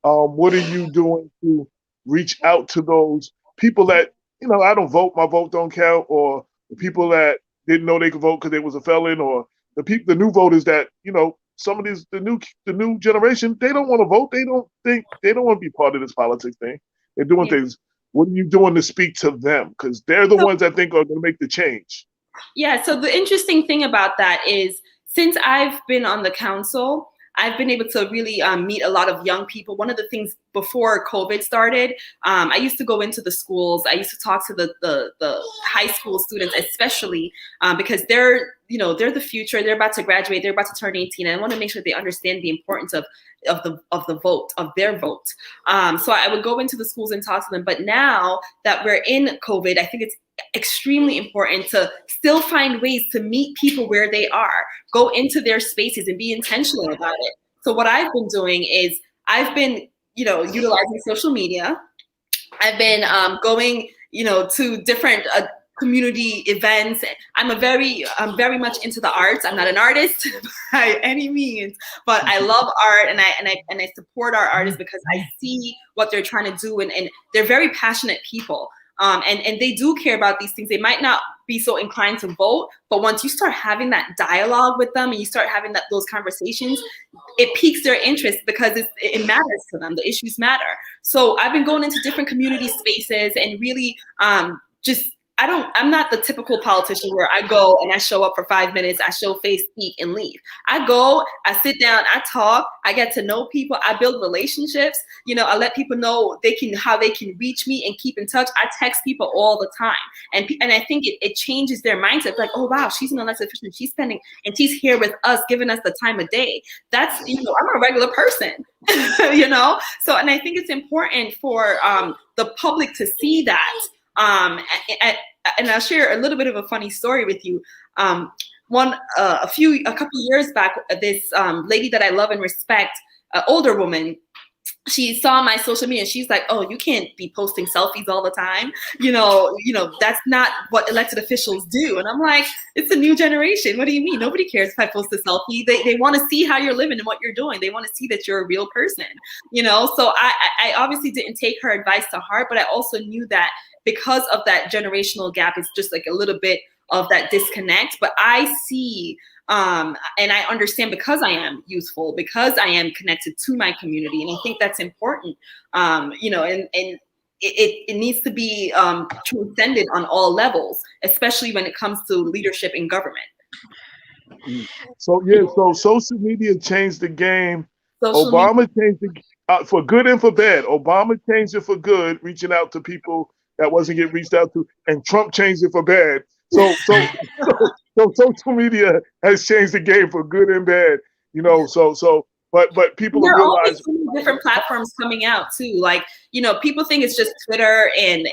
What are you doing to reach out to those people that, I don't vote, my vote don't count, or the people that didn't know they could vote because they was a felon, or the new voters that, some of these, the new generation, they don't want to vote. They don't want to be part of this politics thing. They're doing things. What are you doing to speak to them? Because they're the ones I think are going to make the change. Yeah, so the interesting thing about that is since I've been on the council, I've been able to really meet a lot of young people. One of the things before COVID started, I used to go into the schools. I used to talk to the high school students, especially because they're the future. They're about to graduate. They're about to turn 18. And I want to make sure they understand the importance of the vote, of their vote. So I would go into the schools and talk to them. But now that we're in COVID, I think it's extremely important to still find ways to meet people where they are, go into their spaces and be intentional about it. So what I've been doing is I've been, utilizing social media. I've been going, to different community events. I'm very much into the arts. I'm not an artist by any means, but I love art and I support our artists because I see what they're trying to do and they're very passionate people. And they do care about these things. They might not be so inclined to vote, but once you start having that dialogue with them and you start having those conversations, it piques their interest because it matters to them. The issues matter. So I've been going into different community spaces and really I'm not the typical politician where I go and I show up for 5 minutes, I show face, speak, and leave. I go, I sit down, I talk, I get to know people, I build relationships. I let people know how they can reach me and keep in touch. I text people all the time, and I think it changes their mindset. Like, oh wow, she's an elected official, she's spending, and she's here with us, giving us the time of day. That's I'm a regular person, So, and I think it's important for the public to see that. And I'll share a little bit of a funny story with you. A couple years back, this lady that I love and respect, an older woman, she saw my social media and she's like, oh, you can't be posting selfies all the time. That's not what elected officials do. And I'm like, it's a new generation. What do you mean? Nobody cares if I post a selfie. They want to see how you're living and what you're doing. They want to see that you're a real person, So I obviously didn't take her advice to heart, but I also knew that because of that generational gap, it's just like a little bit of that disconnect, but I see and I understand because I am youthful, because I am connected to my community, and I think that's important. You know, and it needs to be transcended on all levels, especially when it comes to leadership in government. So social media changed the game. Obama changed it for good and for bad. Obama changed it for good, reaching out to people that wasn't getting reached out to, and Trump changed it for bad. So social media has changed the game for good and bad. You know, but people there are realize always different platforms coming out too. Like, you know, people think it's just Twitter and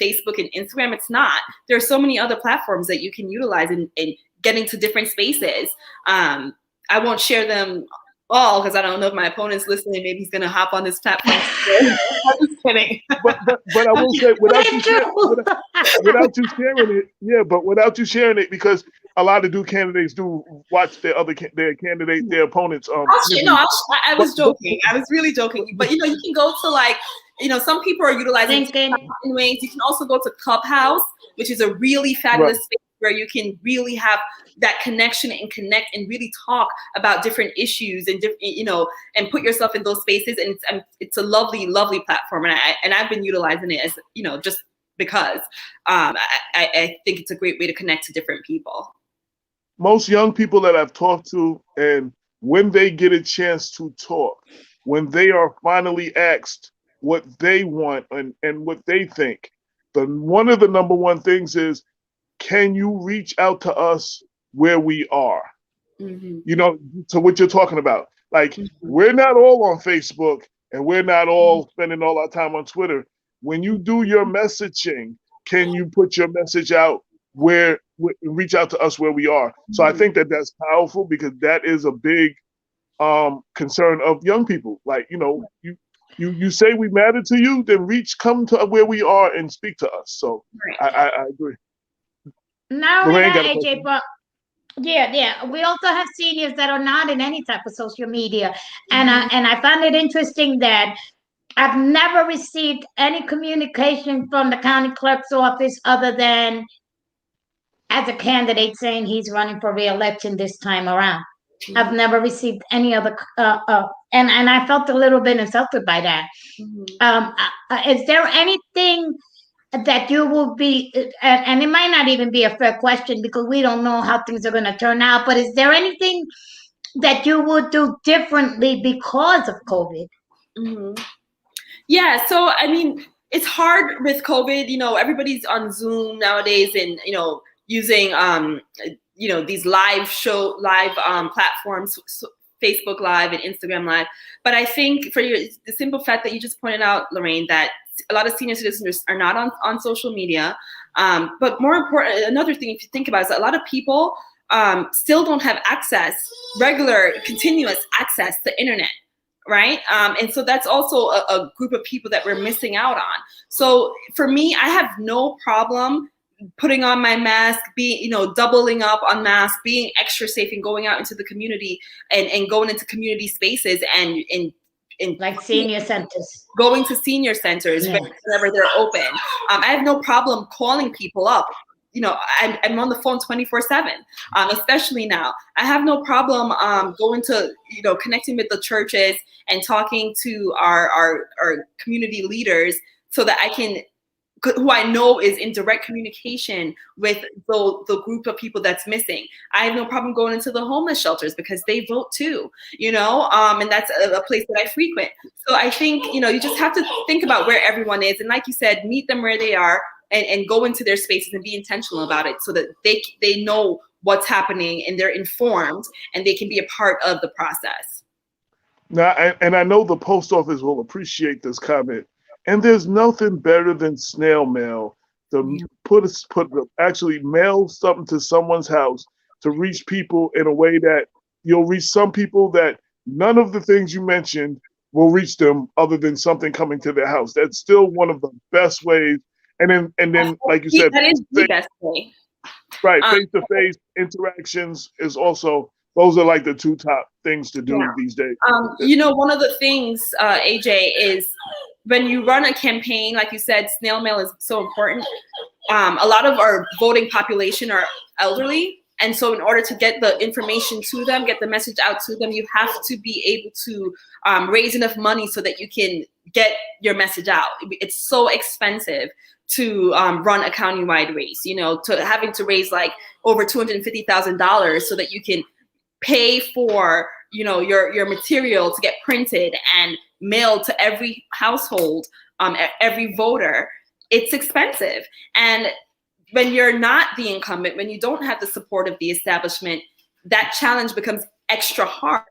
Facebook and Instagram. It's not. There are so many other platforms that you can utilize in getting to different spaces. I won't share them all because I don't know if my opponent's listening. Maybe he's gonna hop on this platform. I'm just kidding. But I will say without you sharing it, yeah. But without you sharing it, because a lot of candidates do watch their candidate, their opponents. I was joking. I was really joking. But you know, you can go to like, you know, some people are utilizing in ways. You can also go to Clubhouse, which is a really fabulous space where you can really have that connection and connect and really talk about different issues and different, you know, and put yourself in those spaces. And it's a lovely, lovely platform. And I've been utilizing it as, you know, just because I think it's a great way to connect to different people. Most young people that I've talked to, and when they get a chance to talk, when they are finally asked what they want and what they think, one of the number one things is, can you reach out to us where we are? Mm-hmm. You know, to what you're talking about. Like, we're not all on Facebook and we're not all spending all our time on Twitter. When you do your messaging, can you put your message out reach out to us where we are? So I think that's powerful, because that is a big concern of young people. Like, you know, you say we matter to you, then come to where we are and speak to us. So I agree. Not only that, AJ, but we also have seniors that are not in any type of social media, and I find it interesting that I've never received any communication from the county clerk's office other than as a candidate saying he's running for re-election this time around. I've never received any other, and I felt a little bit insulted by that. Is there anything that you will be, and it might not even be a fair question because we don't know how things are going to turn out, but is there anything that you would do differently because of COVID? Yeah, so I mean, it's hard with COVID. You know, everybody's on Zoom nowadays, and you know, using you know, these live platforms, Facebook Live and Instagram Live. But I think for the simple fact that you just pointed out, Lorraine, that a lot of senior citizens are not on social media. But more important, another thing, if you think about it, is that a lot of people still don't have regular, continuous access to internet. Right. And so that's also a group of people that we're missing out on. So for me, I have no problem putting on my mask, doubling up on masks, being extra safe, and going out into the community and going into community spaces and like senior centers, going to senior centers whenever they're open. I have no problem calling people up. You know, I'm on the phone 24/7, especially now. I have no problem going to, you know, connecting with the churches and talking to our community leaders so that I can, who I know is in direct communication with the group of people that's missing. I have no problem going into the homeless shelters because they vote too, you know, and that's a place that I frequent. So I think, you know, you just have to think about where everyone is. And like you said, meet them where they are and go into their spaces and be intentional about it so that they know what's happening and they're informed and they can be a part of the process. Now, and I know the post office will appreciate this comment. And there's nothing better than snail mail to actually mail something to someone's house to reach people in a way that you'll reach some people that none of the things you mentioned will reach them other than something coming to their house. That's still one of the best ways. And then, like you said, that is the best way. Right, face-to-face interactions is also those are like the two top things to do these days. One of the things, AJ, is when you run a campaign, like you said, snail mail is so important. A lot of our voting population are elderly. And so in order to get the information to them, get the message out to them, you have to be able to raise enough money so that you can get your message out. It's so expensive to run a countywide race, to having to raise like over $250,000 so that you can pay for, your material to get printed and mailed to every household, every voter. It's expensive. And when you're not the incumbent, when you don't have the support of the establishment, that challenge becomes extra hard.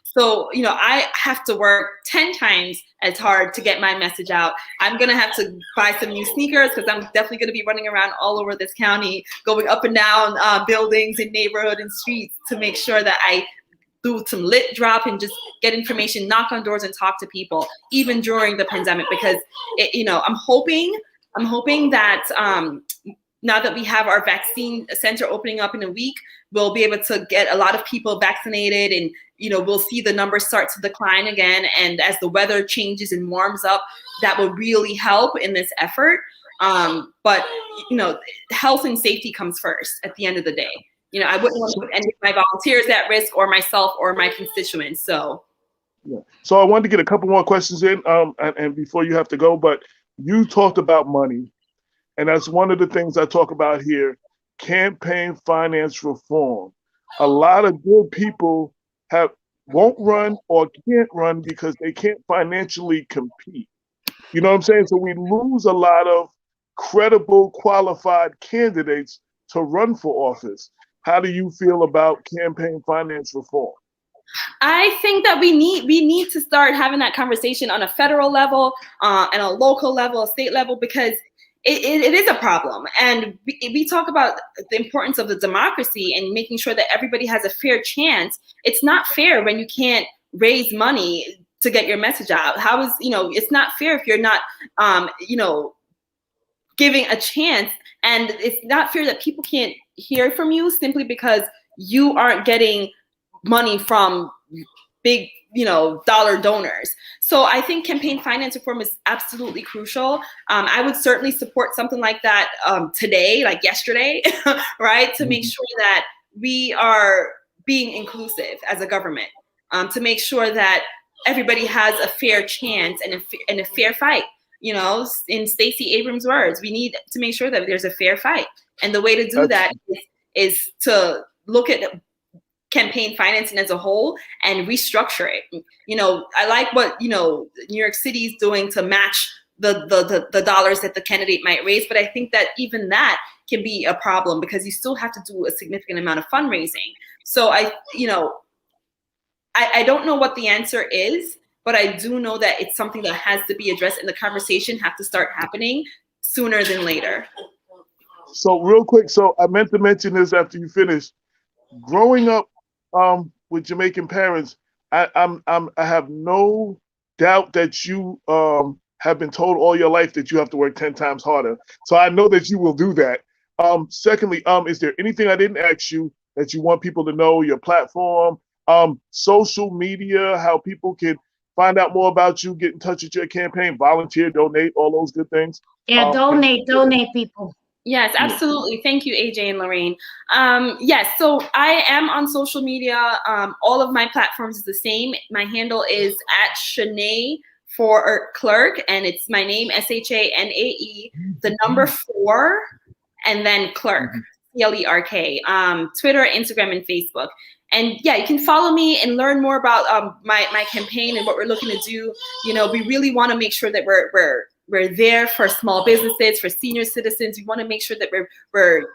So, I have to work 10 times as hard to get my message out. I'm going to have to buy some new sneakers because I'm definitely going to be running around all over this county, going up and down buildings and neighborhood and streets to make sure that I do some lit drop and just get information, knock on doors and talk to people, even during the pandemic, because I'm hoping that now that we have our vaccine center opening up in a week, we'll be able to get a lot of people vaccinated, and we'll see the numbers start to decline again. And as the weather changes and warms up, that will really help in this effort. But health and safety comes first at the end of the day. I wouldn't want to put any of my volunteers at risk, or myself, or my constituents. So I wanted to get a couple more questions in, and before you have to go, but you talked about money. And that's one of the things I talk about here, campaign finance reform. A lot of good people won't run or can't run because they can't financially compete. You know what I'm saying? So we lose a lot of credible, qualified candidates to run for office. How do you feel about campaign finance reform? I think that we need to start having that conversation on a federal level, and a local level, a state level, because it is a problem. And we talk about the importance of the democracy and making sure that everybody has a fair chance. It's not fair when you can't raise money to get your message out. How is, it's not fair if you're not, giving a chance. And it's not fair that people can't hear from you simply because you aren't getting money from big, dollar donors. So I think campaign finance reform is absolutely crucial. I would certainly support something like that today, like yesterday, right? To make sure that we are being inclusive as a government, to make sure that everybody has a fair chance and a fair fight. In Stacey Abrams' words, we need to make sure that there's a fair fight. And the way to do that is to look at campaign financing as a whole and restructure it. I like what, New York City is doing to match the dollars that the candidate might raise, but I think that even that can be a problem because you still have to do a significant amount of fundraising. So I don't know what the answer is, but I do know that it's something that has to be addressed, and the conversation has to start happening sooner than later. So real quick, I meant to mention this after you finish. Growing up with Jamaican parents, I have no doubt that you have been told all your life that you have to work 10 times harder. So I know that you will do that. Secondly, is there anything I didn't ask you that you want people to know, your platform, social media, how people can find out more about you, get in touch with your campaign, volunteer, donate, all those good things? Yeah, donate people. Yes, absolutely. Thank you, AJ and Lorraine. Yes, so I am on social media. All of my platforms is the same. My handle is at Shanae for Clerk, and it's my name, SHANAE, the number 4, and then Clerk, CLERK. Twitter, Instagram, and Facebook. And yeah, you can follow me and learn more about my campaign and what we're looking to do. We really want to make sure that we're there for small businesses, for senior citizens. We want to make sure that we're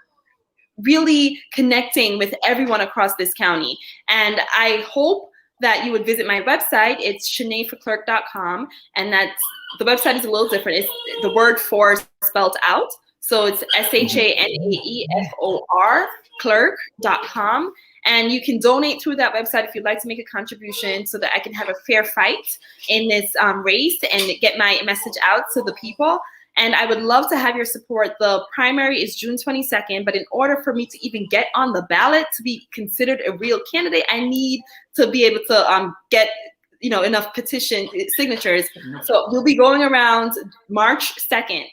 really connecting with everyone across this county. And I hope that you would visit my website. It's shanaeforclerk.com. And the website is a little different. It's the word "for" spelled out. So it's SHANAEFOR clerk.com. And you can donate through that website if you'd like to make a contribution so that I can have a fair fight in this race and get my message out to the people. And I would love to have your support. The primary is June 22nd, but in order for me to even get on the ballot to be considered a real candidate, I need to be able to get enough petition signatures. So we'll be going around March 2nd.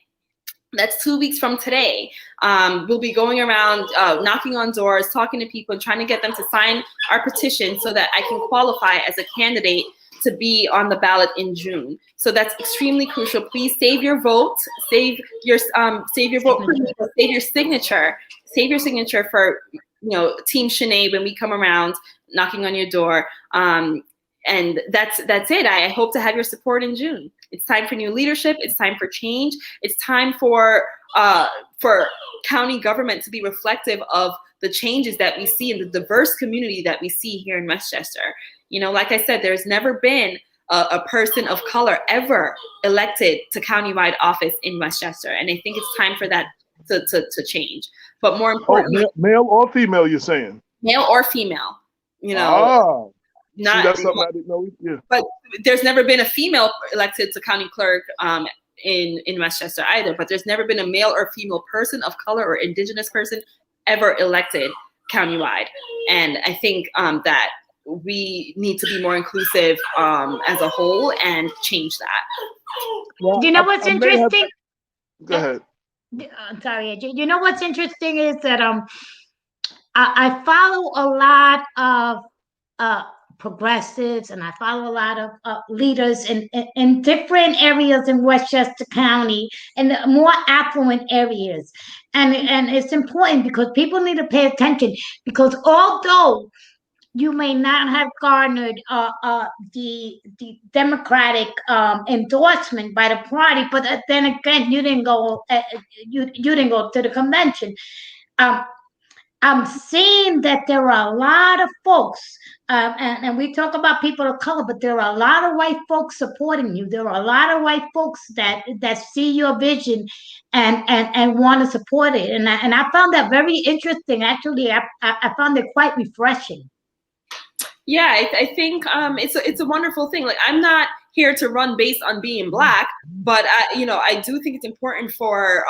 That's 2 weeks from today. We'll be going around knocking on doors, talking to people, and trying to get them to sign our petition so that I can qualify as a candidate to be on the ballot in June. So that's extremely crucial. Please save your vote. Save your vote. Save your signature. Save your signature for Team Shanae when we come around knocking on your door. And that's it. I hope to have your support in June. It's time for new leadership. It's time for change. It's time for county government to be reflective of the changes that we see in the diverse community that we see here in Westchester. Like I said, there's never been a person of color ever elected to countywide office in Westchester. And I think it's time for that to change. But more importantly, male or female, you're saying? Male or female, not. See, that's something I didn't know. Yeah. But there's never been a female elected to county clerk in Westchester either. But there's never been a male or female person of color or indigenous person ever elected countywide. And I think that we need to be more inclusive as a whole and change that. Well, you know what's interesting? Go ahead. I'm sorry. You know what's interesting is that I follow a lot of progressives, and I follow a lot of leaders in different areas in Westchester County and the more affluent areas. And it's important because people need to pay attention, because although you may not have garnered the Democratic endorsement by the party, but then again, you didn't go you didn't go to the convention. I'm seeing that there are a lot of folks, and we talk about people of color, but there are a lot of white folks supporting you. There are a lot of white folks that see your vision and want to support it. And I found that very interesting. Actually, I found it quite refreshing. Yeah, I think it's a wonderful thing. Like, I'm not here to run based on being Black, but I do think it's important for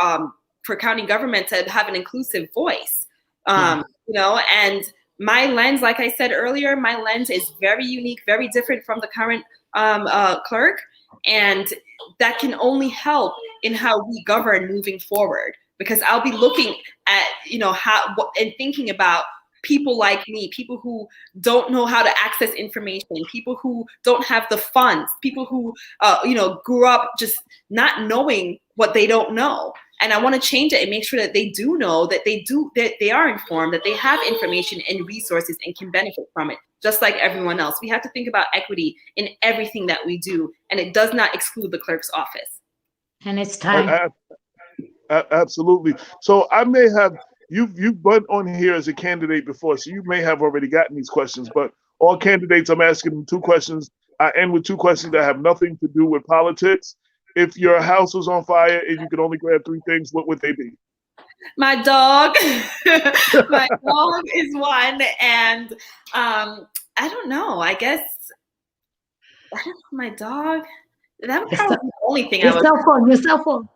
county government to have an inclusive voice. And my lens, like I said earlier, my lens is very unique, very different from the current clerk, and that can only help in how we govern moving forward. Because I'll be looking at and thinking about people like me, people who don't know how to access information, people who don't have the funds, people who grew up just not knowing what they don't know. And I want to change it and make sure that they do know, that they are informed, that they have information and resources and can benefit from it, just like everyone else. We have to think about equity in everything that we do, and it does not exclude the clerk's office. And it's time. Absolutely. So I may have, you've been on here as a candidate before, so you may have already gotten these questions, but all candidates, I'm asking them 2 questions. I end with 2 questions that have nothing to do with politics. If your house was on fire and you could only grab 3 things, what would they be? My dog. My dog is one. And I don't know. I guess my dog. That would probably be the only thing I would. Your cell phone.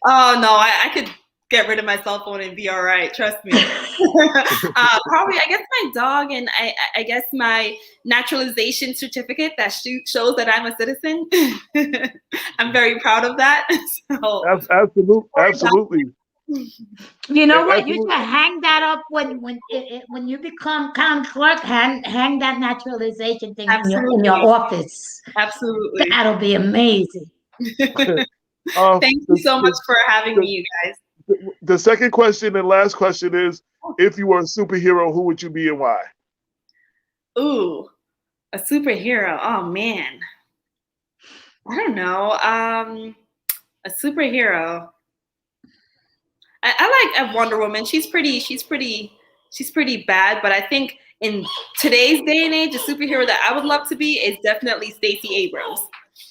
Oh, no. I could get rid of my cell phone and be all right. Trust me. Probably, I guess my dog, and I guess my naturalization certificate that shows that I'm a citizen. I'm very proud of that. So, absolutely. You know what? You should hang that up when you become county clerk. Hang that naturalization thing in your office. Absolutely. That'll be amazing. Thank you so much for having me, you guys. The second question and last question is, if you were a superhero, who would you be and why? Ooh, a superhero. Oh, man. I don't know. A superhero. I like Wonder Woman. She's pretty bad, but I think in today's day and age, a superhero that I would love to be is definitely Stacey Abrams.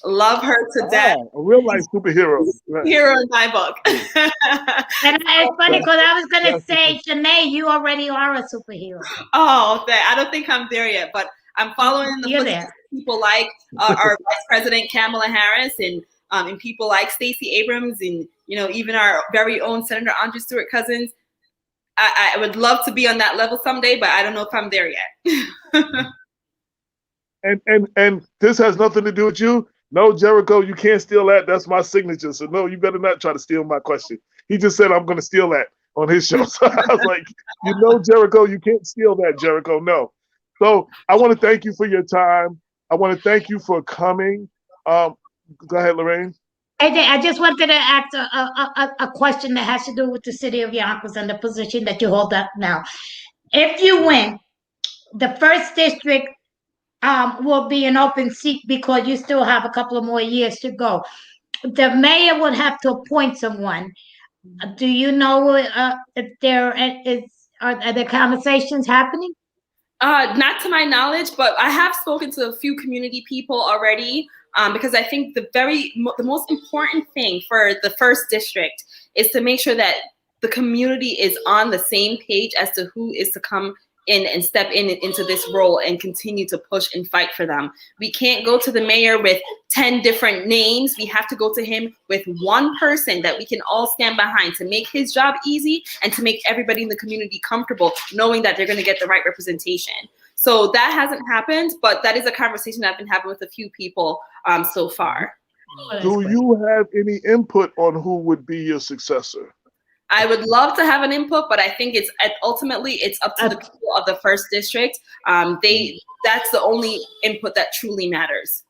Love her to death. A real life superhero. Hero in my book. And it's funny because I was going to say, Shanae, you already are a superhero. Oh, I don't think I'm there yet, but I'm following the footsteps of people like our Vice President Kamala Harris and and people like Stacey Abrams and, even our very own Senator Andrew Stewart Cousins. I would love to be on that level someday, but I don't know if I'm there yet. And this has nothing to do with you. No, Jericho, you can't steal that. That's my signature. So no, you better not try to steal my question. He just said I'm going to steal that on his show. So I was like, Jericho, you can't steal that, Jericho. No. So I want to thank you for your time. I want to thank you for coming. Go ahead, Lorraine. AJ, I just wanted to ask a question that has to do with the city of Yonkers and the position that you hold up now. If you win, the first district will be an open seat because you still have a couple of more years to go. The mayor would have to appoint someone. Do you know if are there conversations happening? Not to my knowledge, but I have spoken to a few community people already. Because I think the most important thing for the first district is to make sure that the community is on the same page as to who is to come in and step into this role and continue to push and fight for them. We can't go to the mayor with 10 different names. We have to go to him with one person that we can all stand behind to make his job easy and to make everybody in the community comfortable knowing that they're going to get the right representation. So that hasn't happened, but that is a conversation that I've been having with a few people so far. Do you have any input on who would be your successor? I would love to have an input, but I think ultimately it's up to the people of the first district. That's the only input that truly matters.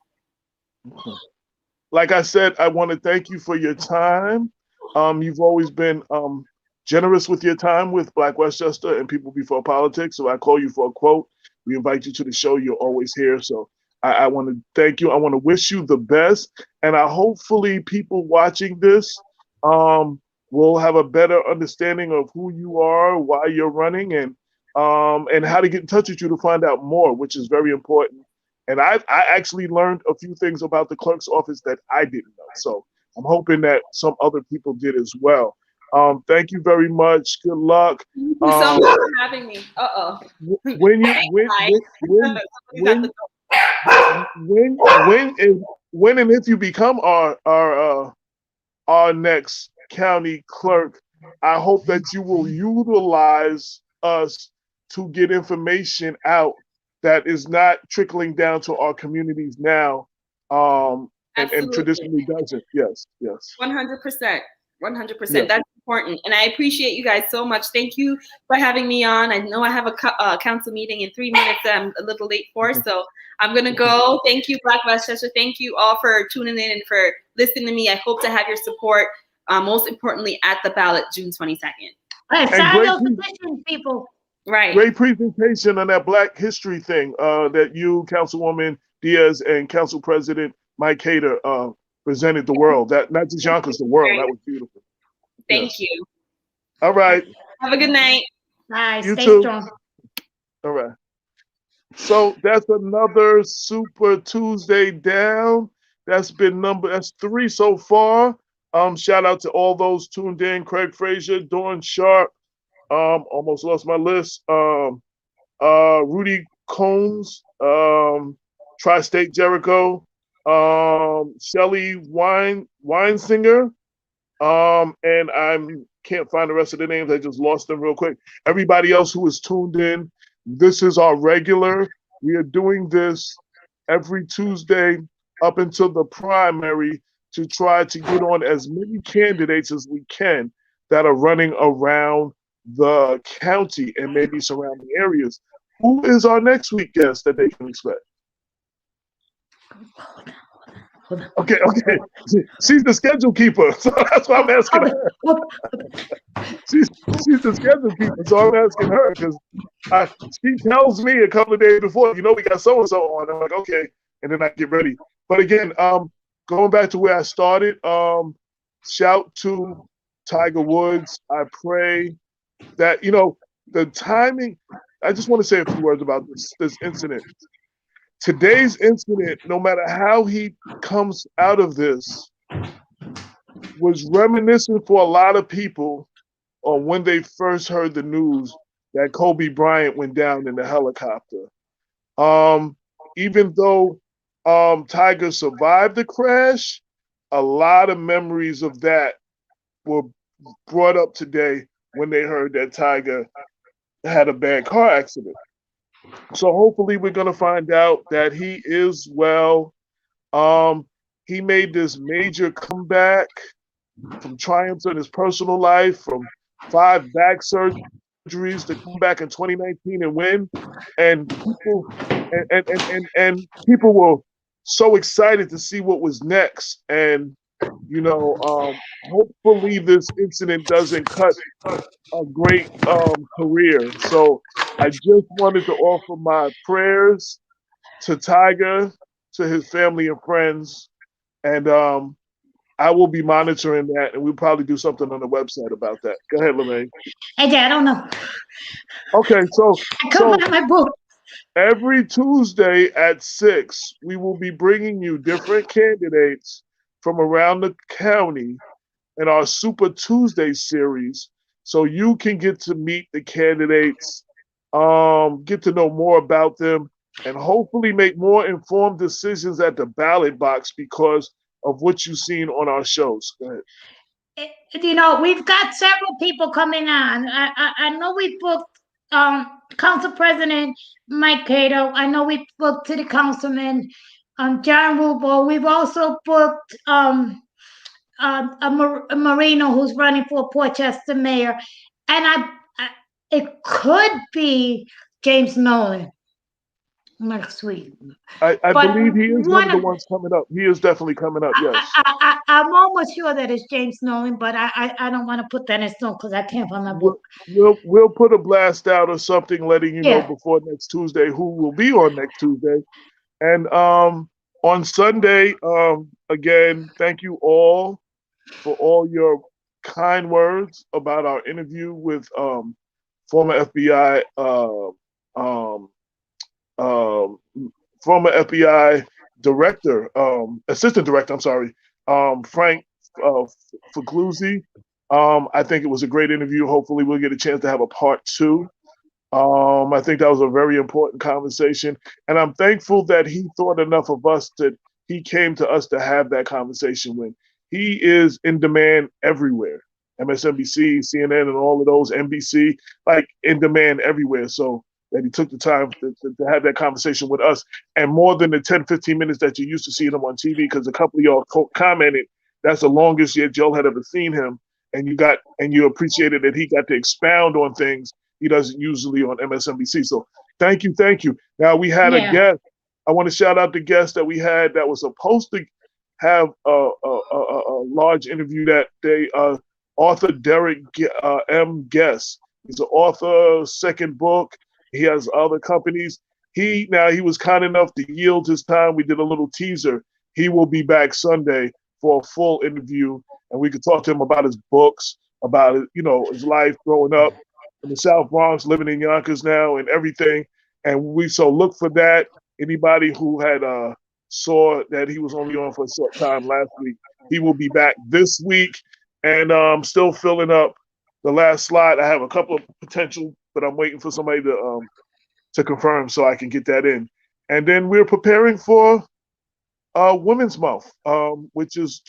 Like I said, I want to thank you for your time. You've always been generous with your time with Black Westchester and People Before Politics. So I call you for a quote. We invite you to the show. You're always here. So I want to thank you. I want to wish you the best. And hopefully people watching this will have a better understanding of who you are, why you're running, and how to get in touch with you to find out more, which is very important. And I actually learned a few things about the clerk's office that I didn't know. So I'm hoping that some other people did as well. Thank you very much. Good luck. Thank you so much for having me. When and if you become our next county clerk, I hope that you will utilize us to get information out that is not trickling down to our communities now, and traditionally doesn't. Yes. 100%. 100%. That's important. And I appreciate you guys so much. Thank you for having me on. I know I have a council meeting in 3 minutes that I'm a little late for, so I'm going to go. Thank you, Black Westchester. Thank you all for tuning in and for listening to me. I hope to have your support, most importantly, at the ballot June 22nd. Sign those petitions, people. Right. Great presentation on that Black History thing that you, Councilwoman Diaz, and Council President Mike Hader presented the world. That not just Yonkers, the world. That was beautiful. Thank you. All right. Have a good night. Bye. You Stay too. strong. All right. So that's another Super Tuesday down. That's 3 so far. Shout out to all those tuned in: Craig Frazier, Dawn Sharp. Almost lost my list. Rudy Combs, Tri-State Jericho, Shelly Weinsinger, and I can't find the rest of the names. I just lost them real quick. Everybody else who is tuned in, this is our regular. We are doing this every Tuesday up until the primary to try to get on as many candidates as we can that are running around the county and maybe surrounding areas. Who is our next week guest that they can expect? Hold on. Okay. She's the schedule keeper, so that's why I'm asking her. She's the schedule keeper, so I'm asking her because she tells me a couple of days before, we got so and so on. I'm like, okay, and then I get ready. But again, going back to where I started, shout to Tiger Woods. I pray that the timing. I just want to say a few words about this incident. Today's incident, no matter how he comes out of this, was reminiscent for a lot of people on when they first heard the news that Kobe Bryant went down in the helicopter. Even though Tiger survived the crash, a lot of memories of that were brought up today when they heard that Tiger had a bad car accident. So hopefully we're going to find out that he is well. He made this major comeback from triumphs in his personal life, from 5 back surgeries to come back in 2019 and win. And people were so excited to see what was next. And hopefully this incident doesn't cut a great career. So I just wanted to offer my prayers to Tiger, to his family and friends, and I will be monitoring that, and we'll probably do something on the website about that. Go ahead, Lorraine. Hey, I don't know. Okay, so I couldn't find my book. Every Tuesday at 6, we will be bringing you different candidates from around the county in our Super Tuesday series, so you can get to meet the candidates, get to know more about them, and hopefully make more informed decisions at the ballot box because of what you've seen on our shows. Go ahead. We've got several people coming on. I know we booked Council President Mike Cato. I know we booked City Councilman John Rubo. We've also booked a Marino who's running for Portchester mayor, and it could be James Nolan next week. I believe he is one of the ones coming up. He is definitely coming up, yes. I'm almost sure that it's James Nolan, but I don't want to put that in stone because I can't find my book. We'll put a blast out or something letting you know before next Tuesday who will be on next Tuesday. And on Sunday, again, thank you all for all your kind words about our interview with former FBI director, assistant director, Frank Fagluzzi. I think it was a great interview. Hopefully we'll get a chance to have a part 2. I think that was a very important conversation. And I'm thankful that he thought enough of us that he came to us to have that conversation with. He is in demand everywhere. MSNBC, CNN, and all of those, NBC, like in demand everywhere. So that he took the time to have that conversation with us. And more than the 10, 15 minutes that you used to see him on TV, because a couple of y'all commented, that's the longest yet Joe had ever seen him. And you appreciated that he got to expound on things he doesn't usually on MSNBC. So thank you. Now we had a guest. I want to shout out the guest that we had that was supposed to have a large interview that day. Author Derek M. Guest. He's an author, second book. He has other companies. He was kind enough to yield his time. We did a little teaser. He will be back Sunday for a full interview, and we could talk to him about his books, about his life growing up in the South Bronx, living in Yonkers now, and everything. And so look for that. Anybody who had saw that he was only on for a short time last week, he will be back this week. And still filling up the last slide. I have a couple of potential, but I'm waiting for somebody to confirm so I can get that in. And then we're preparing for Women's Month, which is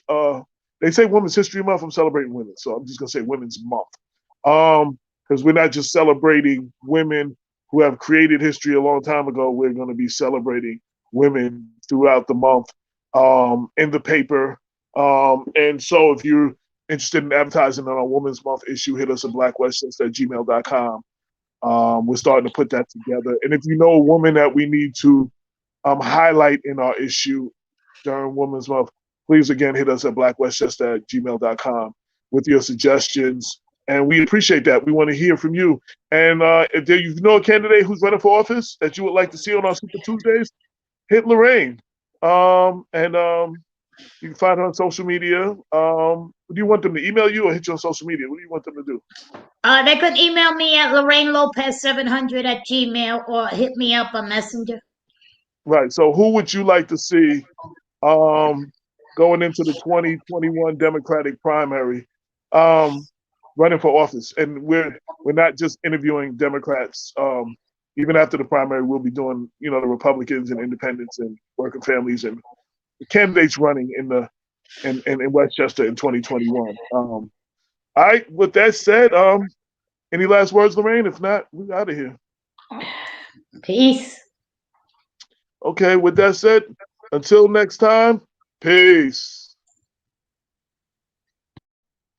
they say Women's History Month. I'm celebrating women, so I'm just gonna say Women's Month, because we're not just celebrating women who have created history a long time ago. We're going to be celebrating women throughout the month in the paper. And so if you're interested in advertising on our Women's Month issue, hit us at blackwestchester@gmail.com. We're starting to put that together. And if you know a woman that we need to highlight in our issue during Women's Month, please again hit us at blackwestchester@gmail.com with your suggestions. And we appreciate that. We want to hear from you. And if you know a candidate who's running for office that you would like to see on our Super Tuesdays, hit Lorraine. You can find her on social media. Do you want them to email you or hit you on social media? What do you want them to do? They could email me at LorraineLopez700@gmail or hit me up on Messenger. Right. So who would you like to see going into the 2021 Democratic primary, running for office? And we're not just interviewing Democrats. Even after the primary, we'll be doing, the Republicans and independents and working families and the candidates running in the in Westchester in 2021. All right, with that said, any last words, Lorraine? If not, we're out of here. Peace. Okay, with that said, until next time, peace.